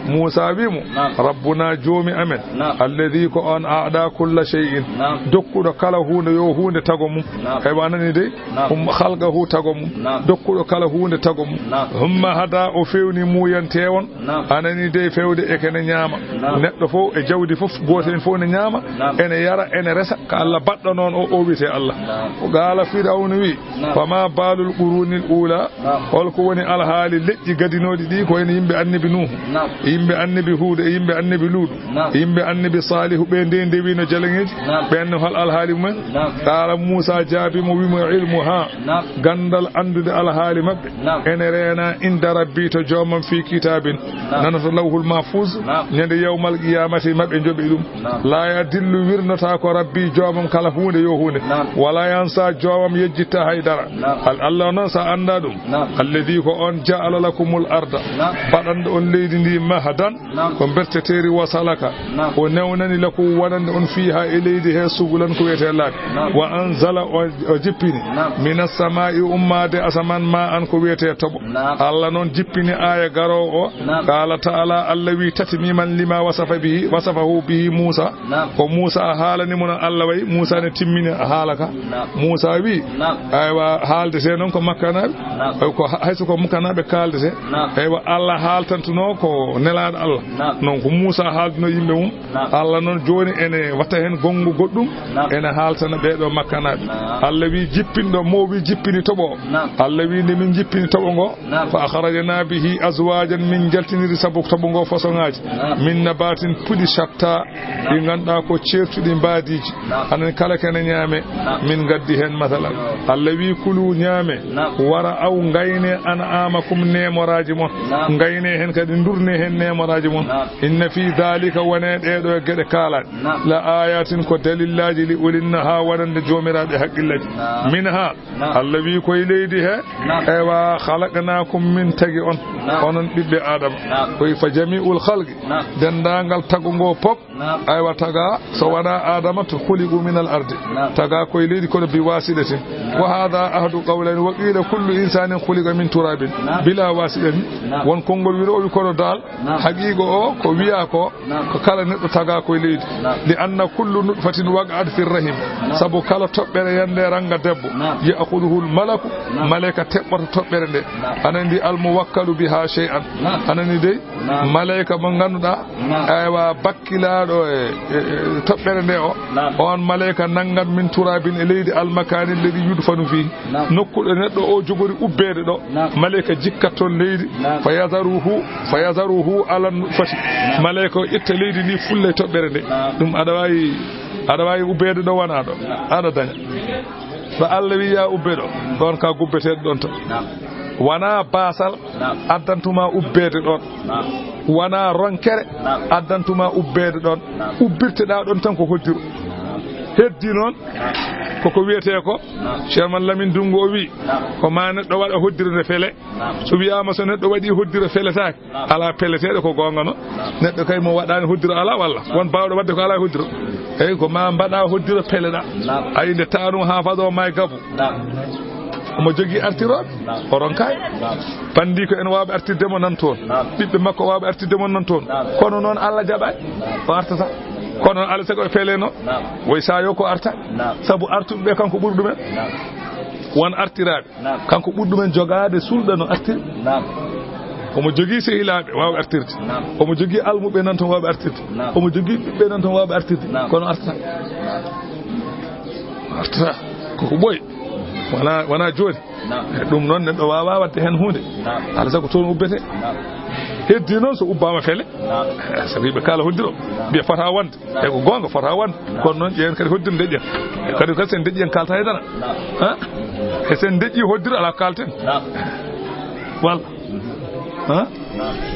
Musa wimu rabbuna joomi amen alladhi ko on aada kull shay'in dokkudo kala hunde yo hunde tago mum aywa anani de khalqahu tago mum dokkudo kala hunde tago mum humma hada o fewni muyante won anani de fewde e kene nyama neddo fo e jawdi fof goten fo ne nyama ene yara ene resa ka Allah baddo non o wite Allah o gala fir'aun wi fama balul qurunil ula holko woni alhaali leddi gadinodi di ko en yimbe annabi nuh yimbe annabi hud e yimbe annabi lud yimbe annabi salih be ndende wi no jalangeji ben hol alhaali mum qala musa jabi mo wi mo ilmu ha gandal andude alhaali mabbe ene reena inda rabbi to jomam fi kitabin nanato lawhul mahfuz nyande yawmal qiyamati mabbe jobi dum la ya dillu wirnata ko rabbi jomam kala hunde yo hunde wala yansa jowam yejjita haydara Allah non sa anda dum alladhi ko on ja'ala lakumul arda badande on leydi ndi mahadan ko berteteri wasalaka o newnani lakum wanande on fiha e leydi he sugulan ko wete laade wa anzala o jippini minas samai ummade asaman ma an ko wete tobo Allah non jippini aya garo o qala ta'ala allawi tatmiman lima wasafahu bihi Musa ko Musa halani mun Allah way Musa ne timmini halaka Musa wi aywa haalde se non ko makkanabe ko hayso ko makkanabe kalde se aywa Allah haltantuno ko nelaado Allah non ko Musa haaldino yimbe mum Allah non joni ene watta hen gongu goddum ene haltana beedo makkanabe Allah wi jippindo mo wi jippini tobo Allah wi ni min jippini tobo ngo fa akhrajna bihi azwajan min jaltiniri sabu tobo ngo fasongaji min nabatin pudi shatta di ganda ko certudi baadiji anan kala kene nyame min gaddi hen masalan Allah wi kulu nyame wara aw ngayne an amakum nemoraji mon ngayne hen kadi ndurne hen nemoraji mon inna fi dhalika wana deedo gede kala la ayatin ko dalillaji li ulinna ha wadande jomirabe haqqillaji minha Allah wi koy leydi he ewa khalaqnakum min tagi on onon bibbe adam koy fa jami'ul khalqi dendangal tagungo pop aywa taga so wana adama to khuliqu min al ardi taga koy leydi ko bi wasidatin wa hadha ahadu qawlan wa qila kullu insanin khuliqa min turabin bila wasidatin won kongol wiro wi ko dal haqiqo o ko wiya ko kala neddo taga koy leydi li anna kullu nutfatin waqa'at fi rahim sabu kala tobbere yande ranga debbo ya'khudhuhu al malaku malaika tebbata tobbere de anandi al muwakkalu biha shay'an anani de malaika mo ganduda aywa bakkilado e tobbere de o on malaika nangat min turabin e leydi al makani leydi yudfanu fi nokkudo neddo o jogori ubbede do malaika jikkaton leydi fayazaruhu ala nutfati malaika itta leydi ni fulle tobbere de dum ada wayi ubbede do wana do ada daña fa Allah wi ya ubbedo don ka gubbete don to wana basal addantuma ubbede don wana ronkere addantuma ubbede don ubbirte da don tan ko hoddiru heddi non koko wiyete ko Cheikh Lamin Dungo o wi ko ma neddo wada hoddirde fele so wiyama so neddo wadi hoddire fele tak ala pelletede ko gongano neddo kay mo wadani hoddiro ala walla won bawdo wadde ko ala hoddiroey ko ma mbada hoddiro peleda ay de taanu ha fado may gabu mo jogi artirobe oron kay pandi ko en waabe artirde mo nan ton bibbe makko waabe artirde mo nan ton kono non Allah jabay o artata kono ala sago feleno way sayo ko arta sabu artube be kanko burdu men won artiraɓe kanko ɓurɗumen jogade sulɗa no artir omo jogii sehilaɓe wawɓe artirde omo jogii almuɓe nan toon wawɓe artirde omo jogii ɓiɓɓe nan toon wawɓe artirde kono artata koko ɓooyi wona joni ɗum noon neɗɗo wawa wadde hen hunde ala sago toon ubbete heddi noon so ubbama fele sabi ɓe kala hoddiro mbiya fota wonde e ko gonga fota wonde kono noon ƴeewen kadi hoddir deƴƴen kadi sen deƴƴi en kalta haydara e sen deƴƴi hoddiro ala kalten walla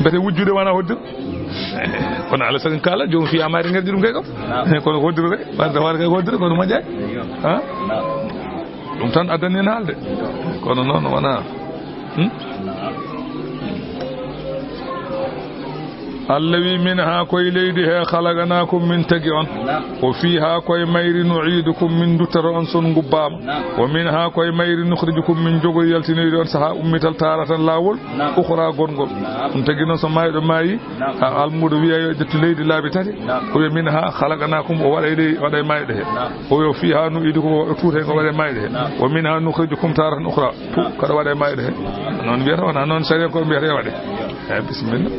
mbete wujjude wona hoddir kono ala sago kala jomum fiya mari ngerdi ɗum kay kam kono hoddiro kay wadde hoore kay hoddiro kono moƴƴay ɗum tan addani en haalde kono noon wona Allah wi min ha koye leydi he khalaqnakum min tagi on o fi ha koye mayri nu'idukum min duttata on son gubbama o min ha koye mayri nukhrijukum min jogoy yaltinoyde on saha ummital taratan lawol ukhra gongol ɗum tagi noon so mayɗo maayi ha almudo wiya yo ƴettu leydi laabi tati o wi min ha khalaqnakum o waɗa mayɗe he o wi fi ha nu'idukum o tuute ko waɗa mayɗe he o min ha nukhrijukum taratan ukhra kada waɗa mayɗe he non wiyata wona non sari ko mbiyata waɗe bismillah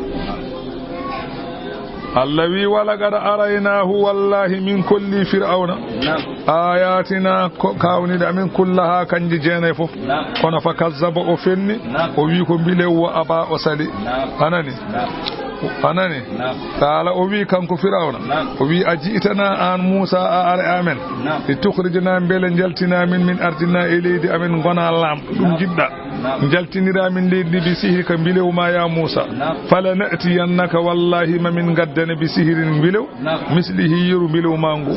Allah wi wala gada araynahu wallahi min kulli fir'auna ayatina kawnide amin kullaha kanji jeenay fof kono fa kazzaba o fenni o wi ko bilew wa aba o sali anani taala o wi kanko fir'auna o wi ajiitana an Musa a ara amen li tukhrijna bele jaltina min ardina e leydi amen gona lam dum jidda jaltinira min leydi bi sihri ka bilew ma ya Musa fala na'tiyannaka wallahi ma min gaddana bi sihrin bilew mislihi yuru bilew mango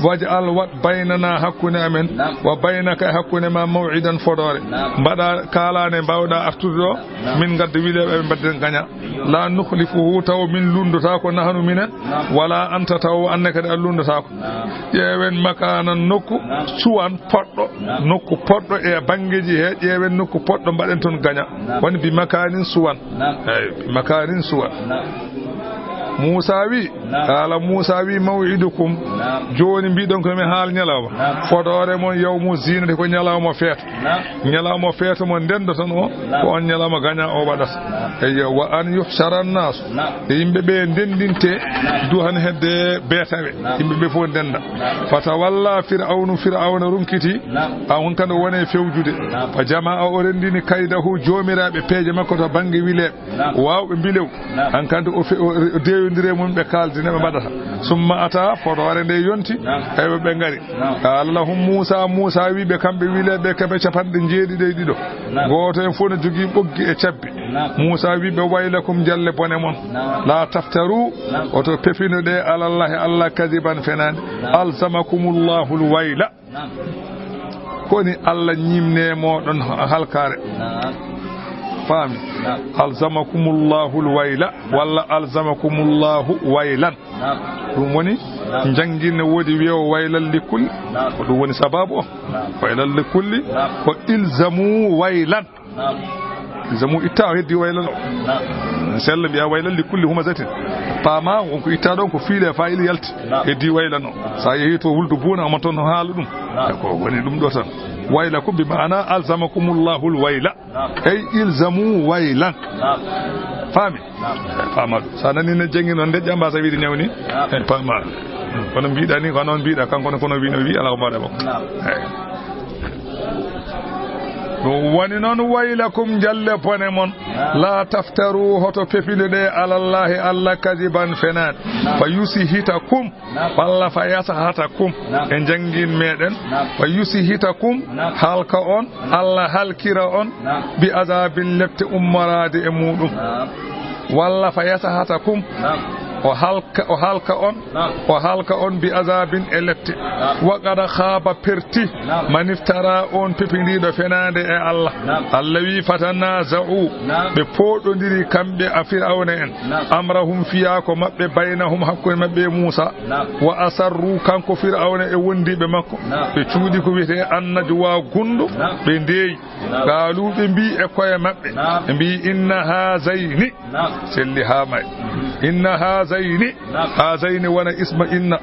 waj'al wat baynana hakuna amen wa baynaka hakuna ma maw'idan fodore bada kalane bawda artudo min gadda wilew e badden ganya la nukhlifu taw min lundota ko nahanu minen wala anta taw annaka da lundota ko ƴeewen makanan nokku suwan poddo nokku poddo e bangeji he ƴeewen nokku poddo mbaden ton gaña woni bi makanin suwan bi makanin suwan Musa wi ala Musa wi maw'idukum joni mbiɗon ko min haal nyalawma fodore mon yawmu zinati ko nyalawma feeto mon dendo tan o ko on nyalawma gaña o waɗata eyyo wa an yuhshara an-nas yimɓe ɓe dendinte duhan hedde beetawe yimɓe ɓe fof denda fatawalla fir'auna runkiti on kan wone fewjude fa jamaa o rendini kaydahu jomiraɓe peeje makko to bangi wileɓe wawɓe bilew an kan o ndire mum be kaldine be badata summa ata fodore nde yonti aybe be ngari allahum Musa wi be kambe wile be kabe capande jeedi de dido goto en fona jogi boggi e cabbi Musa wi be waylakum jalle bone mon la taftaru oto pefino de Allah kadiban fenan alzamakumullahu alwayla koni Allah nyimne modon halkare fami alzamakumullahu alwayla walla alzamakumullahu waylan dum woni jangine wodi wiyo waylal likulli ko dum woni sababu waylal likulli ko ilzamu waylan ilzamu itta heddi waylan sella biya waylal likulli huma zatin fama wonko itta don ko fiile fa'il yalti heddi waylan sa yehi to wuldu buna ma ton haalu dum ko woni dum do tan waylakum bi ma'ana alzamakumullahu alwayla ay ilzamu waylan fami fama sanani ne jengi non de jamba sa wiidi newni fama kono biida ni kono biida kanko kono wi no wi ala ko mbaade bok woni noon waylakum jalle pone mon la taftaru hoto pefinde de alallahi Allah kadiban fenan fa yusihitakum walla fa yasahatakum en jangin meden fa yusihitakum halka on Allah halkira on bi azabin lefte ummarade e mudum walla fa yasahatakum o halka on bi azabin elette wa qad khaba perti maniftara on pepindido fenande e Allah wi fatana za'u be podondiri kambe afirauna en amrahum fiya ko mabbe bainahum hakko mabbe Musa wa asarru kanko fir'auna e wondibe makko be cuudi ko wiete annajwa gundu be ndeyi galu be bi e koye mabbe bi inna hazaini selli hamay inna hazaini wana isma inna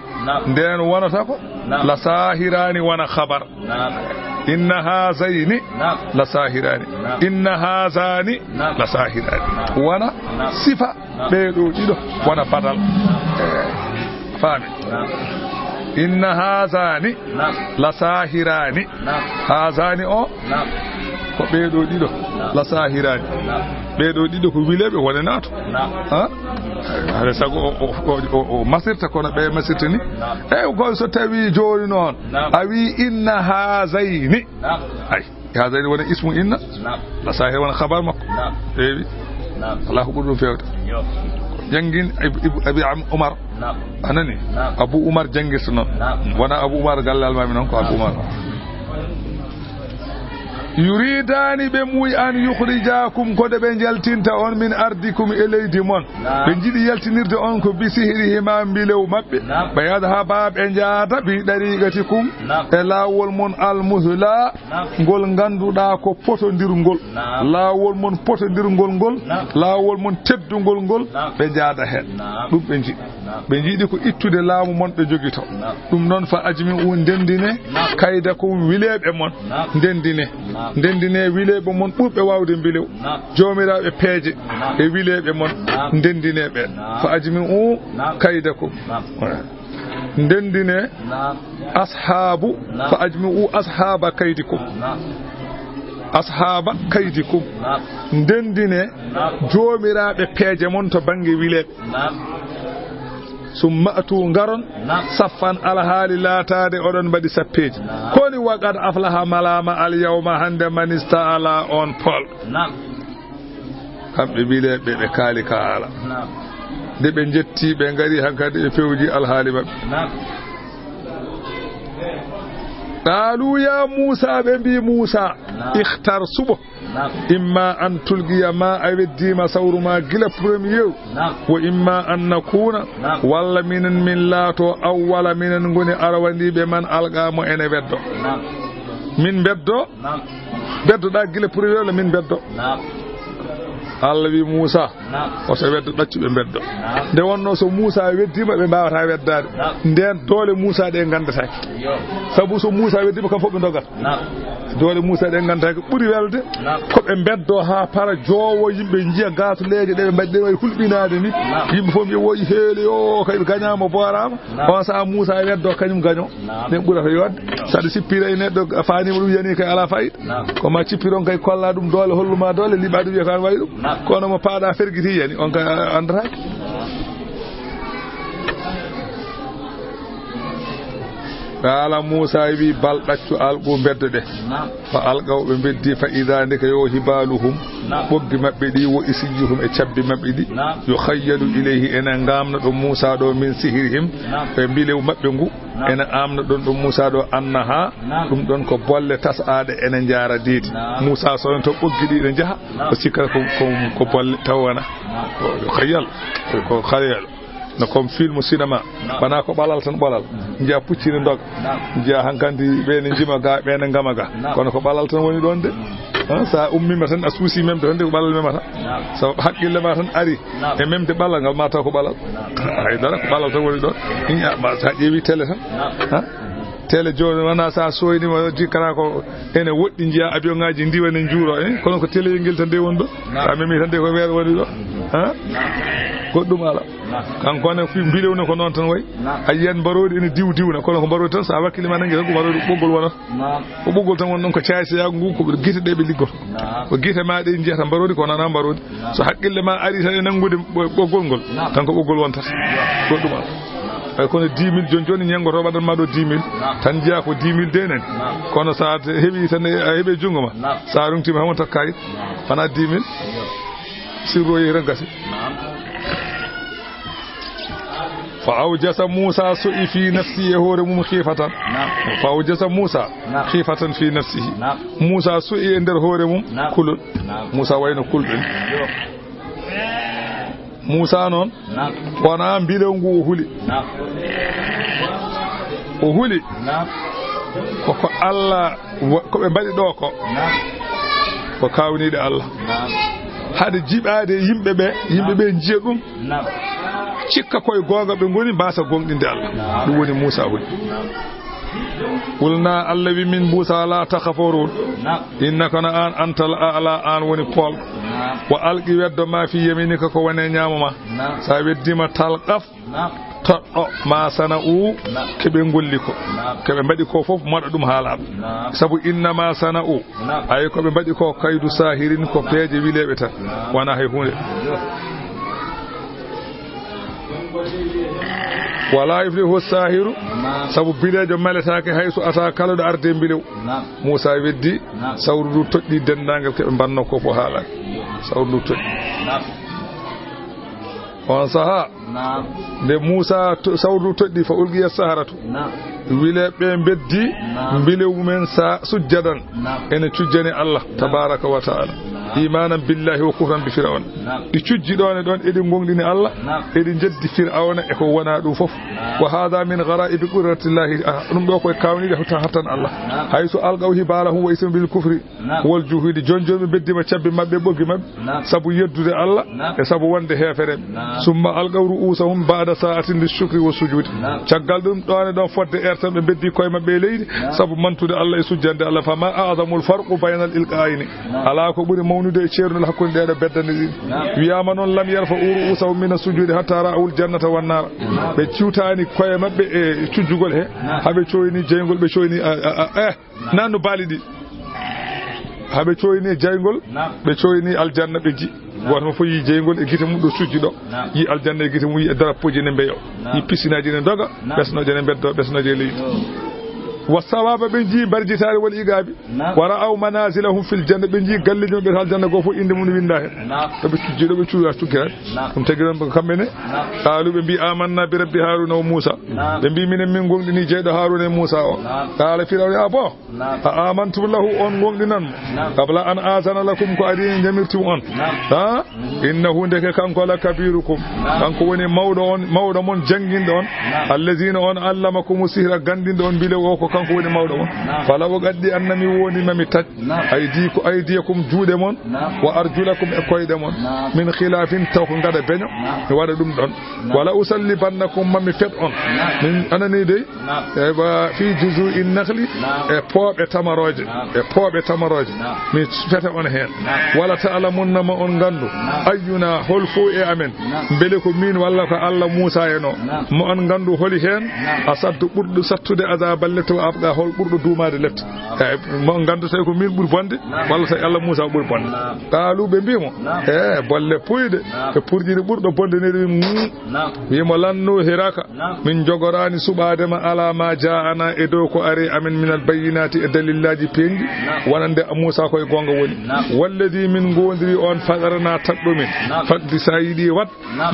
den wana tako la sahirani wana khabar inna hazaini نعم la sahirani inna hazani la sahirani wana sifa ɓeeɗo ɗiɗo wona badal faami inna hazani نعم la sahirani نعم hazani o نعم ko ɓeeɗo ɗiɗo la sahirani نعم ɓeeɗo ɗiɗo ko wileɓe wone naato نعم ha hade sago o masirta kono ɓe masirta ni e ko so tawi joni noon a wi inna hazaini نعم ay hazaini wona ismu inna نعم la sahir wona khabar makko نعم ewi نعم Allah ko ɓurɗum fewde يو jangin abi Umar نعم anani نعم Abu Umar jangirta noon نعم wona Abu Umar gallal mami noon ko Abu Umar yuridani ɓe muuyi an yukhrijakum kode ɓe jaltinta on min ardikum e leydi mon ɓe jiɗi yaltinirde on ko bi sihirihima mbilew maɓɓe ɓe yadhaba ɓe jaada bi ɗariqatikum e laawol mon almuhla ngol ganduɗa ko potodirgol laawol mon potodirgol ngol laawol mon teddugol ngol ɓe jaada hen ɗum ɓe jiɗi ɓe jiiɗi ko ittude laamu mon ɓe jogito ɗum noon fa ajmi u ndendine kayda ko wileɓe mon ndendine wileɓe mon ɓurɓe wawde mbilew jomiraɓe peeje e wileɓe mon ndendineɓe fa ajmi u kayda ko ndendine ashabu fa ajmi u ashaba kaydikum ashaba kaydikum ndendine jomiraɓe peeje mon to banggue wileɓe summa atu ngaron saffan alhaali laatade oɗon mbaɗi sappeji koni waqad aflaha malama al yawma hande manista ala on pol kamɓe wileɓe ɓe kaali ka ala nde ɓe jetti ɓe ngari hankadi e fewji alhaali maɓɓe قالوا يا موسى بنبي موسى اختار صبح إما أن تلقي ما أودي ما صور ما قل برميو وإما أن نكون ولا من لاتو أول من نقول أرواني بمن ألقى مو أنا بدو من بدو بدو دا قل برميو من بدو Allah wi Musa o so weddo daccuɓe beddo nde wonno so Musa weddima ɓe mbawata weddade nden doole Musa ɗe gandatake sabu so Musa weddima kam fof ɓe dogata doole Musa ɗe gandatake ɓuuri welde koɓe beddo ha para jowo yimɓe jiya gato leeje ɗe ɓe mbaɗi ɗe way hulɓinade ni yimɓe fof mbi woyi heeli o kay gañama borama on sa Musa weddo kañum gaño nden ɓurata yodde saɗa sippira e neɗɗo fanima ɗum yani kay ala fayida koma cippiron kay kolla ɗum doole holluma doole liɓa ɗum wiya kan wayi ɗum kono mo paada fergiti yani on ka andata qala Musa wi bal ɗaccu alqu bedde ɗe fa alqaw ɓe beddi fa ida ndeka yo hibaluhum ɓoggi maɓɓe ɗi wo isijihum e cabbi maɓɓe ɗi yo khayyalu ilayhi enen gamna ɗo Musa ɗo min sihirihim ɓe mbilew maɓɓe ngu ene amna ɗon ɗo Musa ɗo annaha ɗum ɗon ko bolle tas'ade ene jara deedi Musa sono to ɓoggi ɗi ɗe jaha o sikkata ko bolle tawana yo khayyal ko khayyal no comme film cinéma bana ko balal tan balal jiya puccini ndog jiya hankandi ɓene jima ga ɓene gama ga kono ko balal tan woni ɗon de sa ummima tan a suusi memde tan de ko balal memata so haqqille ma tan ari e memde balal ngal ma taw ko balal haydara ko balal tan woni ɗon ma sa ƴeewi télé tan télé joni wona sa soynima jikkata ko ene woɗɗi jiya avion ngaji ndiwane juuro kono ko télé ngel tan de woni ɗo a memi tan de ko weere woni ɗo goɗɗum ala kankone fi mbilewno ko noon tan way a yiyan mbarodi ene diwna kono ko mbarodi tan sa wakkili ma nangi tan ko mbarodi ɓoggol wonata ko ɓoggol tan won ɗon ko caysayago ngu ko guite ɗe ɓe liggoto ko guite ma ɗe jiyata mbarodi ko nana mbarodi so haqqille ma ari tan e nangude ɓoggol ngol tan ko ɓoggol wontata goɗɗum ala ay kono 10 000 joni ñengoto waɗanma ɗo 10 000 tan jiya ko 10 000 de nani kono sa heeɓi tan a heeɓe jungo ma sa rungtima hamo tak kayit wona 10 000 sirro yehi tan gasi فأوجس موسى سوء في نفسه هورم خيفة فأوجس موسى خيفة في نفسه موسى سوء اندر هورم كل موسى وين كل موسى نون وانا بيلونغو هولي هولي koko Allah ko be badi do ko kawniide Allah hade jibaade yimbe be jiya dum cikka koye gonga ɓe goni mbasa gonɗinde Allah ɗum woni Musa woni قلنا الذي من موسى لا تخافوا إنك أنت الأعلى أن وني بول وألقي يد ما في يمينك كوني نيامما سابدي ما تلقف تطو ما سنأو كبن قلكو كبن بديكو فوف مردم حالات سبو إنما سنأو أي كبن بديكو كيدو ساهرين كو بيجي بيلي وانا هيهون ولا يفلح الساهر سبو بيلي مالتاك حيث أتا كالو دا أردين بيلو موسى يبدي سورو تدي دندانغل كبن بانوكو فو حالات سورو تدي وانسها de Musa sawdu toddi fa ulgiya saharatu wile be beddi bile wumen sa sujjadan ene tujjani Allah tabaraka wa taala imanan billahi wa kufran bi fir'aun di tujji don edi ngongdini Allah edi jeddi fir'auna e ko wana dum fof wa hada min gharaib qudratillahi dum do koy kawni de hatan Allah hayso algaw hibalahu wa ism bil kufri wal juhudi jonjobe beddi ma cabbi mabbe boggi mabbe sabu yeddude Allah e sabu wonde hefere summa algaw ru'usahum ba'da sa'atin lishukri wa sujud caggal dum don fodde ertan be beddi koy mabbe leydi sabu mantude Allah e sujjande Allah fa ma a'zamul farqu bayna al ilqa'ini ala ko buri mawnude ceernul hakkunde de beddane wiyama non lam yarfa ru'usahum min as-sujudi hatta ra'ul jannata wan nar be ciutani koy mabbe e cujjugol he habe coyni jeygol be coyni nanu balidi habe coyni jeygol be coyni aljanna be ji woto fo yi jeygol e gite mum do sujji do yi aljanna e gite mum yi darapoji ne mbeyo yi pisinaji ne doga besnoje ne beddo besnoje leydi wasawaba benji barjitaare wal igabi wara aw manazilahum fil janna benji gallijo be hal janna go fo inde mun winda he to be sujji do be cuura tukirat dum tagiran ba kamene qalu be bi amanna bi rabbi haruna wa musa be bi minen min gongdini jeydo haruna e musa o qala firawna abo fa amantu lahu on gongdinan qabla an azana lakum ko adi jamirtum on ha innahu ndeke kanko la kabirukum kanko woni mawdo mon jangindo on allazina on allamakum sihra gandinde on bile o ko kanko woni mawdo mon fala wo gaddi annami woni mami taj aydiyakum juude mon wa arjulakum e koyde mon min khilafin taw ko ngada beño e wada dum don wala usallibannakum mami fet on min anani de e ba fi juzu'in nakhli e poobe tamaroje mi fete on hen wala ta'lamunna ma on gandu ayyuna holfu e amen bele ko min walla ko Allah Musa eno mo on gandu holi hen asaddu burdu sattude azaballe to abga hol burdo duumade lefte mo gandu tay ko min bur bonde walla tay Allah Musa bur bonde qalu be bimo bolle puyde e purjini burdo bonde ne wi mo lanno hiraka min jogorani subade ma ala ma jaana e do ko are amen min al bayyinati e dalillaji pengi wonande Musa koy gonga woni walladhi min gondiri on fadarna taddumin faddi sayidi wat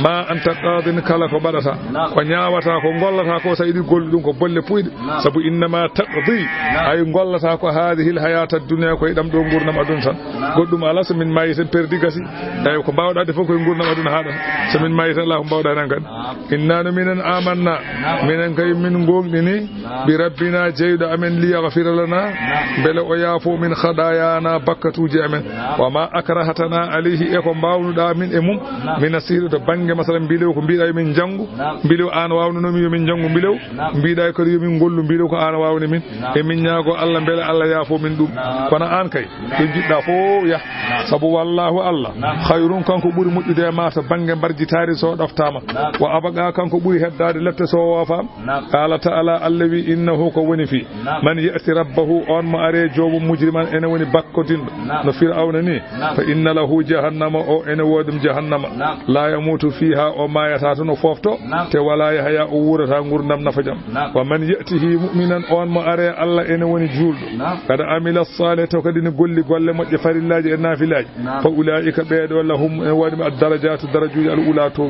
ma anta qadin kala ko badata ko nyaawata ko gollata ko sayidi golludum ko bolle puyde sabu innama taqdi ay gollata ko hadhihi al hayata ad-dunya ko dam do gurnam adun tan goddum ala so min mayita perdi gasi ay ko bawda defo ko gurnam adun haada so min mayita Allah bawda nan gan inna minan amanna minan kay min gongdini bi rabbina jeyda amen li yaghfir lana bela o yafo min khadayana bakatuji amen wa ma akrahatana alayhi e ko bawnuda min e mum min asiru do bange masalan bilew ko biida min jangu bilew an wawno mi min jangu bilew biida ko min gollu bilew ko an wawni min e min nyaago Allah bela Allah yafo min dum kono an kay do jidda fo ya sabu wallahu Allah khayrun kanko buri muddude mata bange barjitaari so doftama wa abaga kanko buri heddade lefte so wafam qala ta'ala allawi innahu ko woni fi man ya'ti rabbahu on ma are jobu mujriman ene woni bakkotindo no fir'auna ni fa inna lahu jahannama o ene wodum jahannama la yamutu fiha o mayata to no fofto te wala yahya o wurata ngurdam nafajam wa man ya'tihi mu'minan on ma are Allah ene woni juldo kada amila salihata kadi ni golli golle modje farillaji e nafilaji fa ulaika beedo lahum wadi ad-darajatu darajuji al-ulatu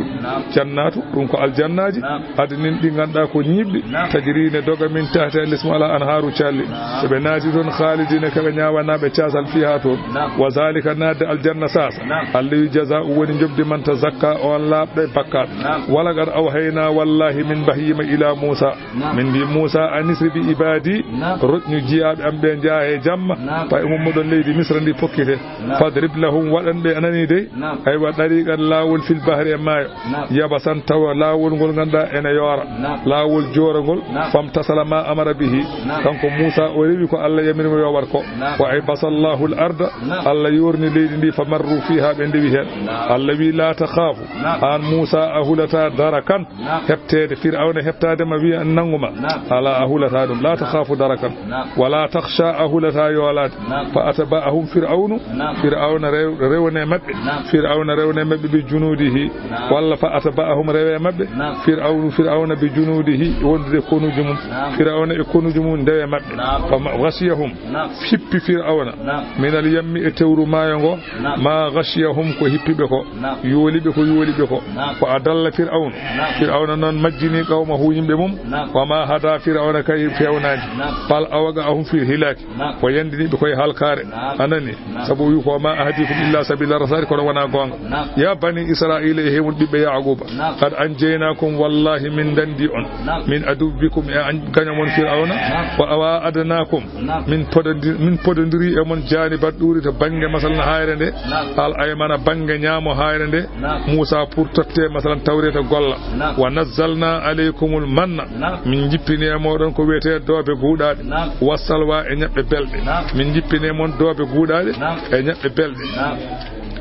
jannatu dum ko aljannaji adinin di ganda ko nyibbi tajrine doga min tahta al-ismu ala anharu challi be naati don khalidina kabe nyaawana be tiasal fiha to wa zalika nada al-janna sasa alli jazaa'u woni jobdi man tazakka on labde bakkat wala gar awhayna wallahi min bahima ila Musa min bi Musa anisri bi ibadi rodñu jiyaɓe am ɓe jaahe jamma fa ummoɗon leydi misra ndi pokkite fadrib lahum waɗan ɓe anani dey aywa ɗariqan lawol fil bahri e maayo yabasan tawa lawol ngol ganduɗa ene yoora lawol joragol fam tasala ma amara bihi kanko Moussa o rewi ko Allah yamirimo yo wat ko wa ay basallahu al arda Allah yorni leydi ndi fa marru fiha ɓe ndewi hen Allah wi la takhafu an Moussa a hulata darakan heɓtede fir'auna heɓtade ma wiya nanguma ala a hulata ɗum la takhafu darakan wala takhsha a hulata yolade fa atba'ahum fir'auna rewne mabɓe fir'auna rewne mabɓe bi junudihi walla fa atba'ahum rewe mabɓe fir'auna bi junudihi wondude konuji mum fir'auna e konuji mum ndewe mabɓe fa ghashiyahum hippi fir'auna min al yammi e tewru maayo ngo ma ghashiyahum ko hippiɓe ko yooliɓe ko ko adalla fir'auna noon majjini qawmahu yimɓe mum wa ma hada fir'auna kay fewnaji bal awaga ahum fi hilaki ko yandiniɓe koye halkare anani sabu wi ko ma ahadikum illa sabila rasari kono wona gonga ya bani israila e hewol ɓiɓɓe yaquba qad anjaynakum wallahi min dandi on min adubikum e gañamon fir'auna wa awa adnakum min pododiri e mon janibat ɗuri to banggue masalan hayre nde al aymana banggue ñaamo hayre nde Moussa pour totte masalan tawreta golla wa nazzalna alaykumul manna min jippini e moɗon ko wiyete doobe guuɗaɗe wassalwa e ñaɓɓe belɗe min jippini e mon doobe guuɗaɗe e ñaɓɓe belɗe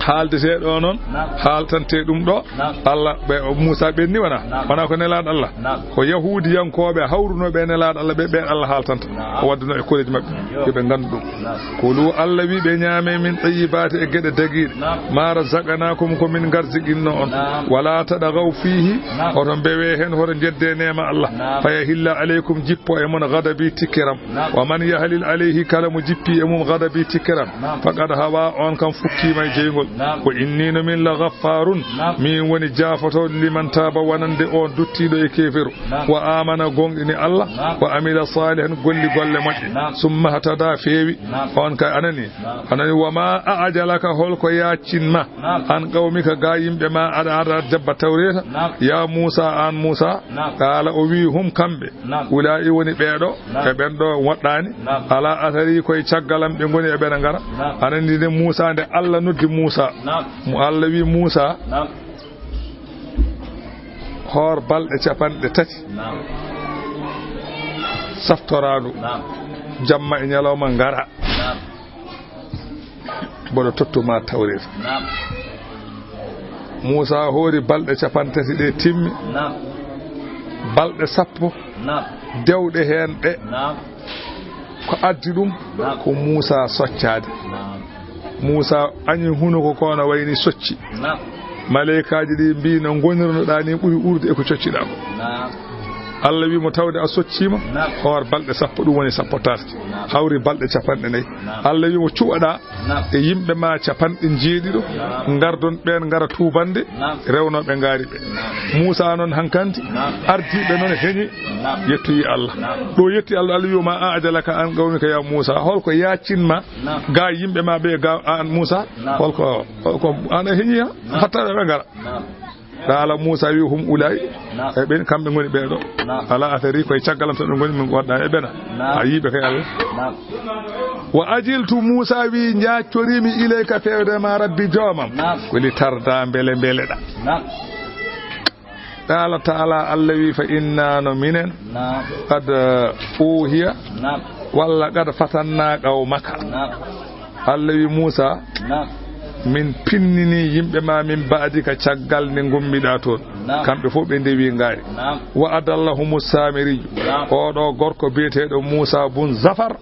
haaldete ɗo noon haaltante ɗum ɗo Allah ɓe Moussa ɓenni wona ko nelaɗo Allah ko yahudiyankoɓe hawrunoɓe nelaɗo Allah ɓe Allah haaltanta o wadduno e koleji mabɓe yoɓe gandu ɗum kolu Allah wi ɓe ñaame min tayyibati e gueɗe daguiɗe ma razaqnakum ko min garziguinno on wala tadagaw fihi oto mbewe hen hoto jedde nema Allah faya hilla aleykum jippo e mon gadabi tikkiram wa man yahlil alayhi kala mo jippi e mum gadabi tikkiram faqad hawa on kam fukkima e jeygol ko innino min la ghaffarun min woni jafoto liman taba wonande on duttiɗo e kefiru wa amana gonɗini Allah wa amila salihan golli golle moƴƴe summa hatada feewi on kay anani wa ma a'jalaka holko yaccinma an qawmika ga yimɓe ma aɗa jabba tawreta ya Moussa an Moussa kala o wi hum kamɓe ulai woni ɓeɗo e ɓen ɗo woɗɗani ala athari koye caggalam ɓe goni e ɓeɗa gara anani nde Moussa nde Allah noddi Moussa Allah wi Moussa hor balɗe capanɗe tati saftoradu jamma e ñalawma ngara boɗo tottuma tawreta Moussa hoori balɗe capantati ɗe timmi balɗe sappo dewɗe hen ɗe ko addi ɗum ko Moussa soccade Moussa añi hunuko kono wayni socci malaikaji ɗi mbi no gonirnoɗa ni ɓuri urde e ko cocciɗa ko Allah wi mo tawde a soccima hoor balɗe sappo ɗum woni sappo tasde hawri balɗe capanɗe nayyi Allah wi mo cuɓaɗa e yimɓe ma capanɗe jeeɗiɗo gardon ɓen gara tubande rewnoɓe ngaari ɓe Moussa noon hankanti ardiɓe noon heeñi yettoyi Allah ɗo yetti Allah Allah wi ma a ajalaka an qawmika ya Moussa holko yaccinma ga yimɓe ma ɓe ga an Moussa holko an a heeñi ha hattaɓe ɓe gara dala Moussa wi hum ulai e ɓen kamɓe goni ɓeɗo ala athari koye caggalam to ɓe goni min waɗɗa e ɓena a yiɓe kay Allah wa ajiltu Moussa wi jaccorimi ilayka fewdema rabbi joomam koli tarda beele ɗa qala ta'ala Allah wi fa inna no minen qad uhiya walla qad fatanna qawmaka Allah wi Moussa min pinnini yimɓe ma min baadi ka caggal nde gummiɗa toon kamɓe fof ɓe ndewi ngaari wa adallahumu samiriyu oɗo gorko biyeteɗo Moussa bun Zafar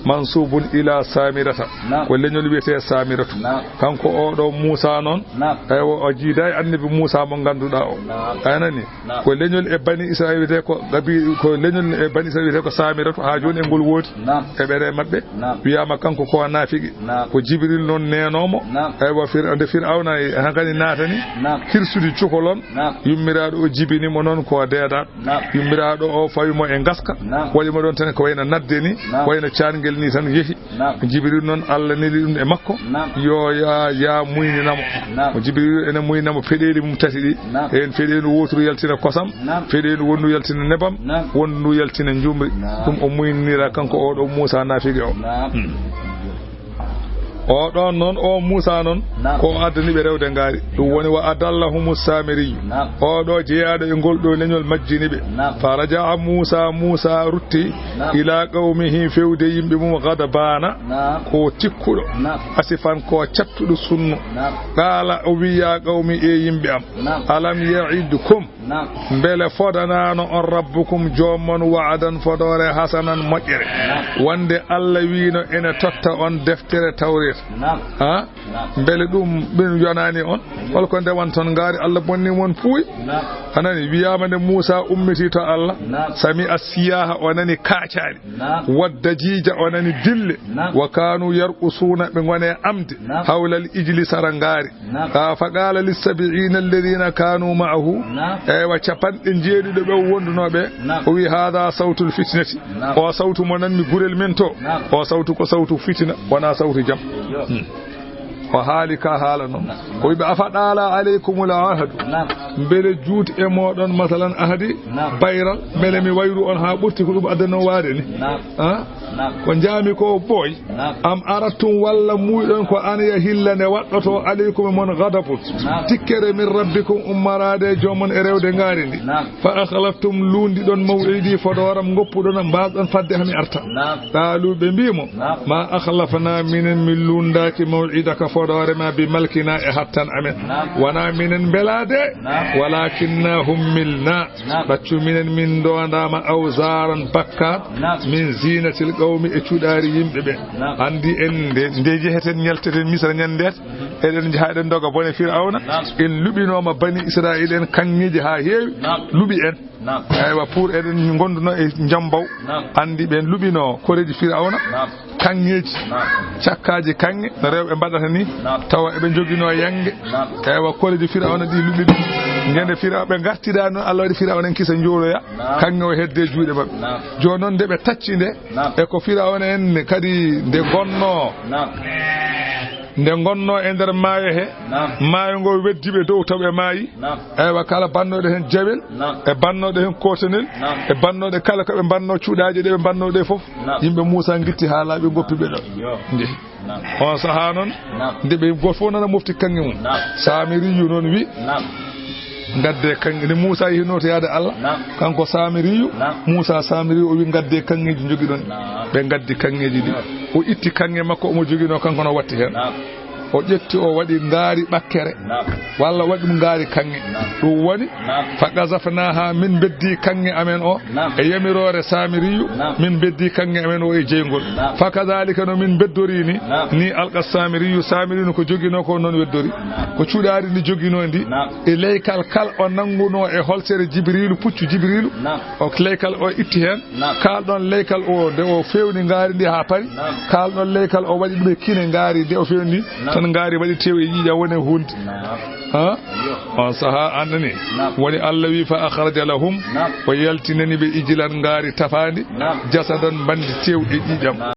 mansubun ila samirata ko leñol wiyete samiratu kanko oɗo Moussa noon o jiida e annabi Moussa mo ganduɗa o anani ko leñol e bani Israil wiyete ko leñol e bani Israil wiyete ko samiratu ha joni e ngol woodi e ɓere mabɓe wiyama kanko ko nafiqi ko Jibril noon nenomo aywa fir'auna hankani natani hirsudi cukolon yummiraɗo o jibinimo noon ko deedaɗo yummiraɗo o fawimo e gaska waɗimo ɗon tan ko wayno nadde ni wayno cangel ni tan yeehi jibril noon Allah neli ɗum e makko yo ya muyninamo o jibril ene muynamo peɗeli mum tati ɗi en feɗelu wotru yaltina kosam feɗelu wondu yaltina nebam wondu yaltina jumri ɗum o muynira kanko oɗo Musa nafigi o ɗon noon o Musa noon ko addani ɓe rewde ngaari ɗum woni wa adallahum samiri o ɗo jeeyaɗo e ngol ɗo leñol majjini ɓe fa raja'a Musa rutti ila qawmihi fewde yimɓe mum gadabana ko tikkuɗo asifan ko cattuɗo sunno qala o wiya qawmi e yimɓe am alam ya'idkum mbele fodanano on rabbukum joomon wa'adan fodore hasanan moƴƴere wonde Allah wiino ene totta on deftere tawret ha mbele ɗum ɓen yonani on holko ndewan ton ngaari Allah bonni mon puuy anani wiyama nde Musa ummiti to Allah sami asiyaha o nani kaacari wadda jiija o nani dille wa kanu yarqusuna ɓe gone amde hawlal ijli sara ngaari fa qala lis-sab'ina alladhina kanu ma'ahu wa capanɗe jeeɗiɗo ɓe wondunoɓe o wi hada sawtul fitnati o sawtu mo nanmi gurel men to o sawtu ko sawtu fitina wona sawtu jam o haali ka haala noon o wiɓe afaɗala aleykumul ahadu mbele juuti e moɗon masalan ahadi bayral mbele mi wayru on ha ɓurti ko ɗum addanno waade ni ko jaami ko boy am aratum walla muyɗon ko an ya hilla nde waɗɗoto aleykum mon gadabun tikkere min rabbikum ummarade jomon e rewde ngaari ndi fa akhlaftum lundi ɗon maw'idi fodoram goppuɗon mbasɗon fadde hami arta qaalu ɓe mbimo ma akhlafna minen min lundaki maw'idaka fodore ma bi malkina e hattan amen wana minen belade walakinna hummilna baccu minen min dondama awzaran bakkat min zinatil qawmi e cuɗari yimɓe ɓe andi en nde jeheten ñalteten misra ñandet eɗen jaaɗen doga bone fir'auna en luɓinoma bani israil en kanŋeji ha heewi luɓi en aywa pour eɗen gonduno e jambaw andi ɓen luɓino koreji fir'auna kanŋeji cakkaji kanŋe no rewɓe mbaɗata ni tawa eɓe joguino yangue aywa koreji fir'auna ɗi luɓi ɗum ngende fir'auna ɓe gartida noon Allah waɗi fir'auna en kisa joloya kanŋe o hedde juuɗe mabɓe joni noon nde ɓe tacci nde e ko fir'auna en kadi nde gonno e nder maayo he maayo ngo weddiɓe dow taw e maayi eywa kala bannoɗo hen jawel e bannoɗo hen kotanel e bannoɗo kala koɓe banno cuuɗaji ɗe ɓe bannoɗe foof yimɓe Musa gitti ha laaɓe goppiɓe ɗo jeehi on saaha noon nde ɓe goto fof nana mofti kanŋe mum Samiriyu noon wi gadde kanŋe ne Musa yihino to yaade Allah kanko Samiriyu Musa Samiriyu o wi gadde kanŋeji jogiɗon ɓe gaddi kanŋeji ɗi o itti kanŋe makko omo joguino kanko no watti hen o ƴetti o waɗi ngaari ɓakkere walla waɗi ɗum ngaari kanŋe ɗum woni fa gazafnaha min beddi kanŋe amen o e yamirore Samiriyu min beddi kanŋe amen o e jeygol fa kadhalika no min beddori ni alqa Samiriyu ko joguino ko noon weddori ko cuuɗari ndi joguino ndi e leykal kal o nanguno e holsere Jibrilu puccu Jibrilu o leykal o itti hen kalɗon leykal o nde o fewni ngaari ndi ha paari kalɗon leykal o waɗi ɗum e kine ngaari nde o fewni tan ngaari waɗi tew e ƴiƴa woni hunde on saha andani woni Allah wi fa akhraja lahum o yaltinani ɓe ijilan ngaari tafandi jasadan bandi tew e ƴiƴam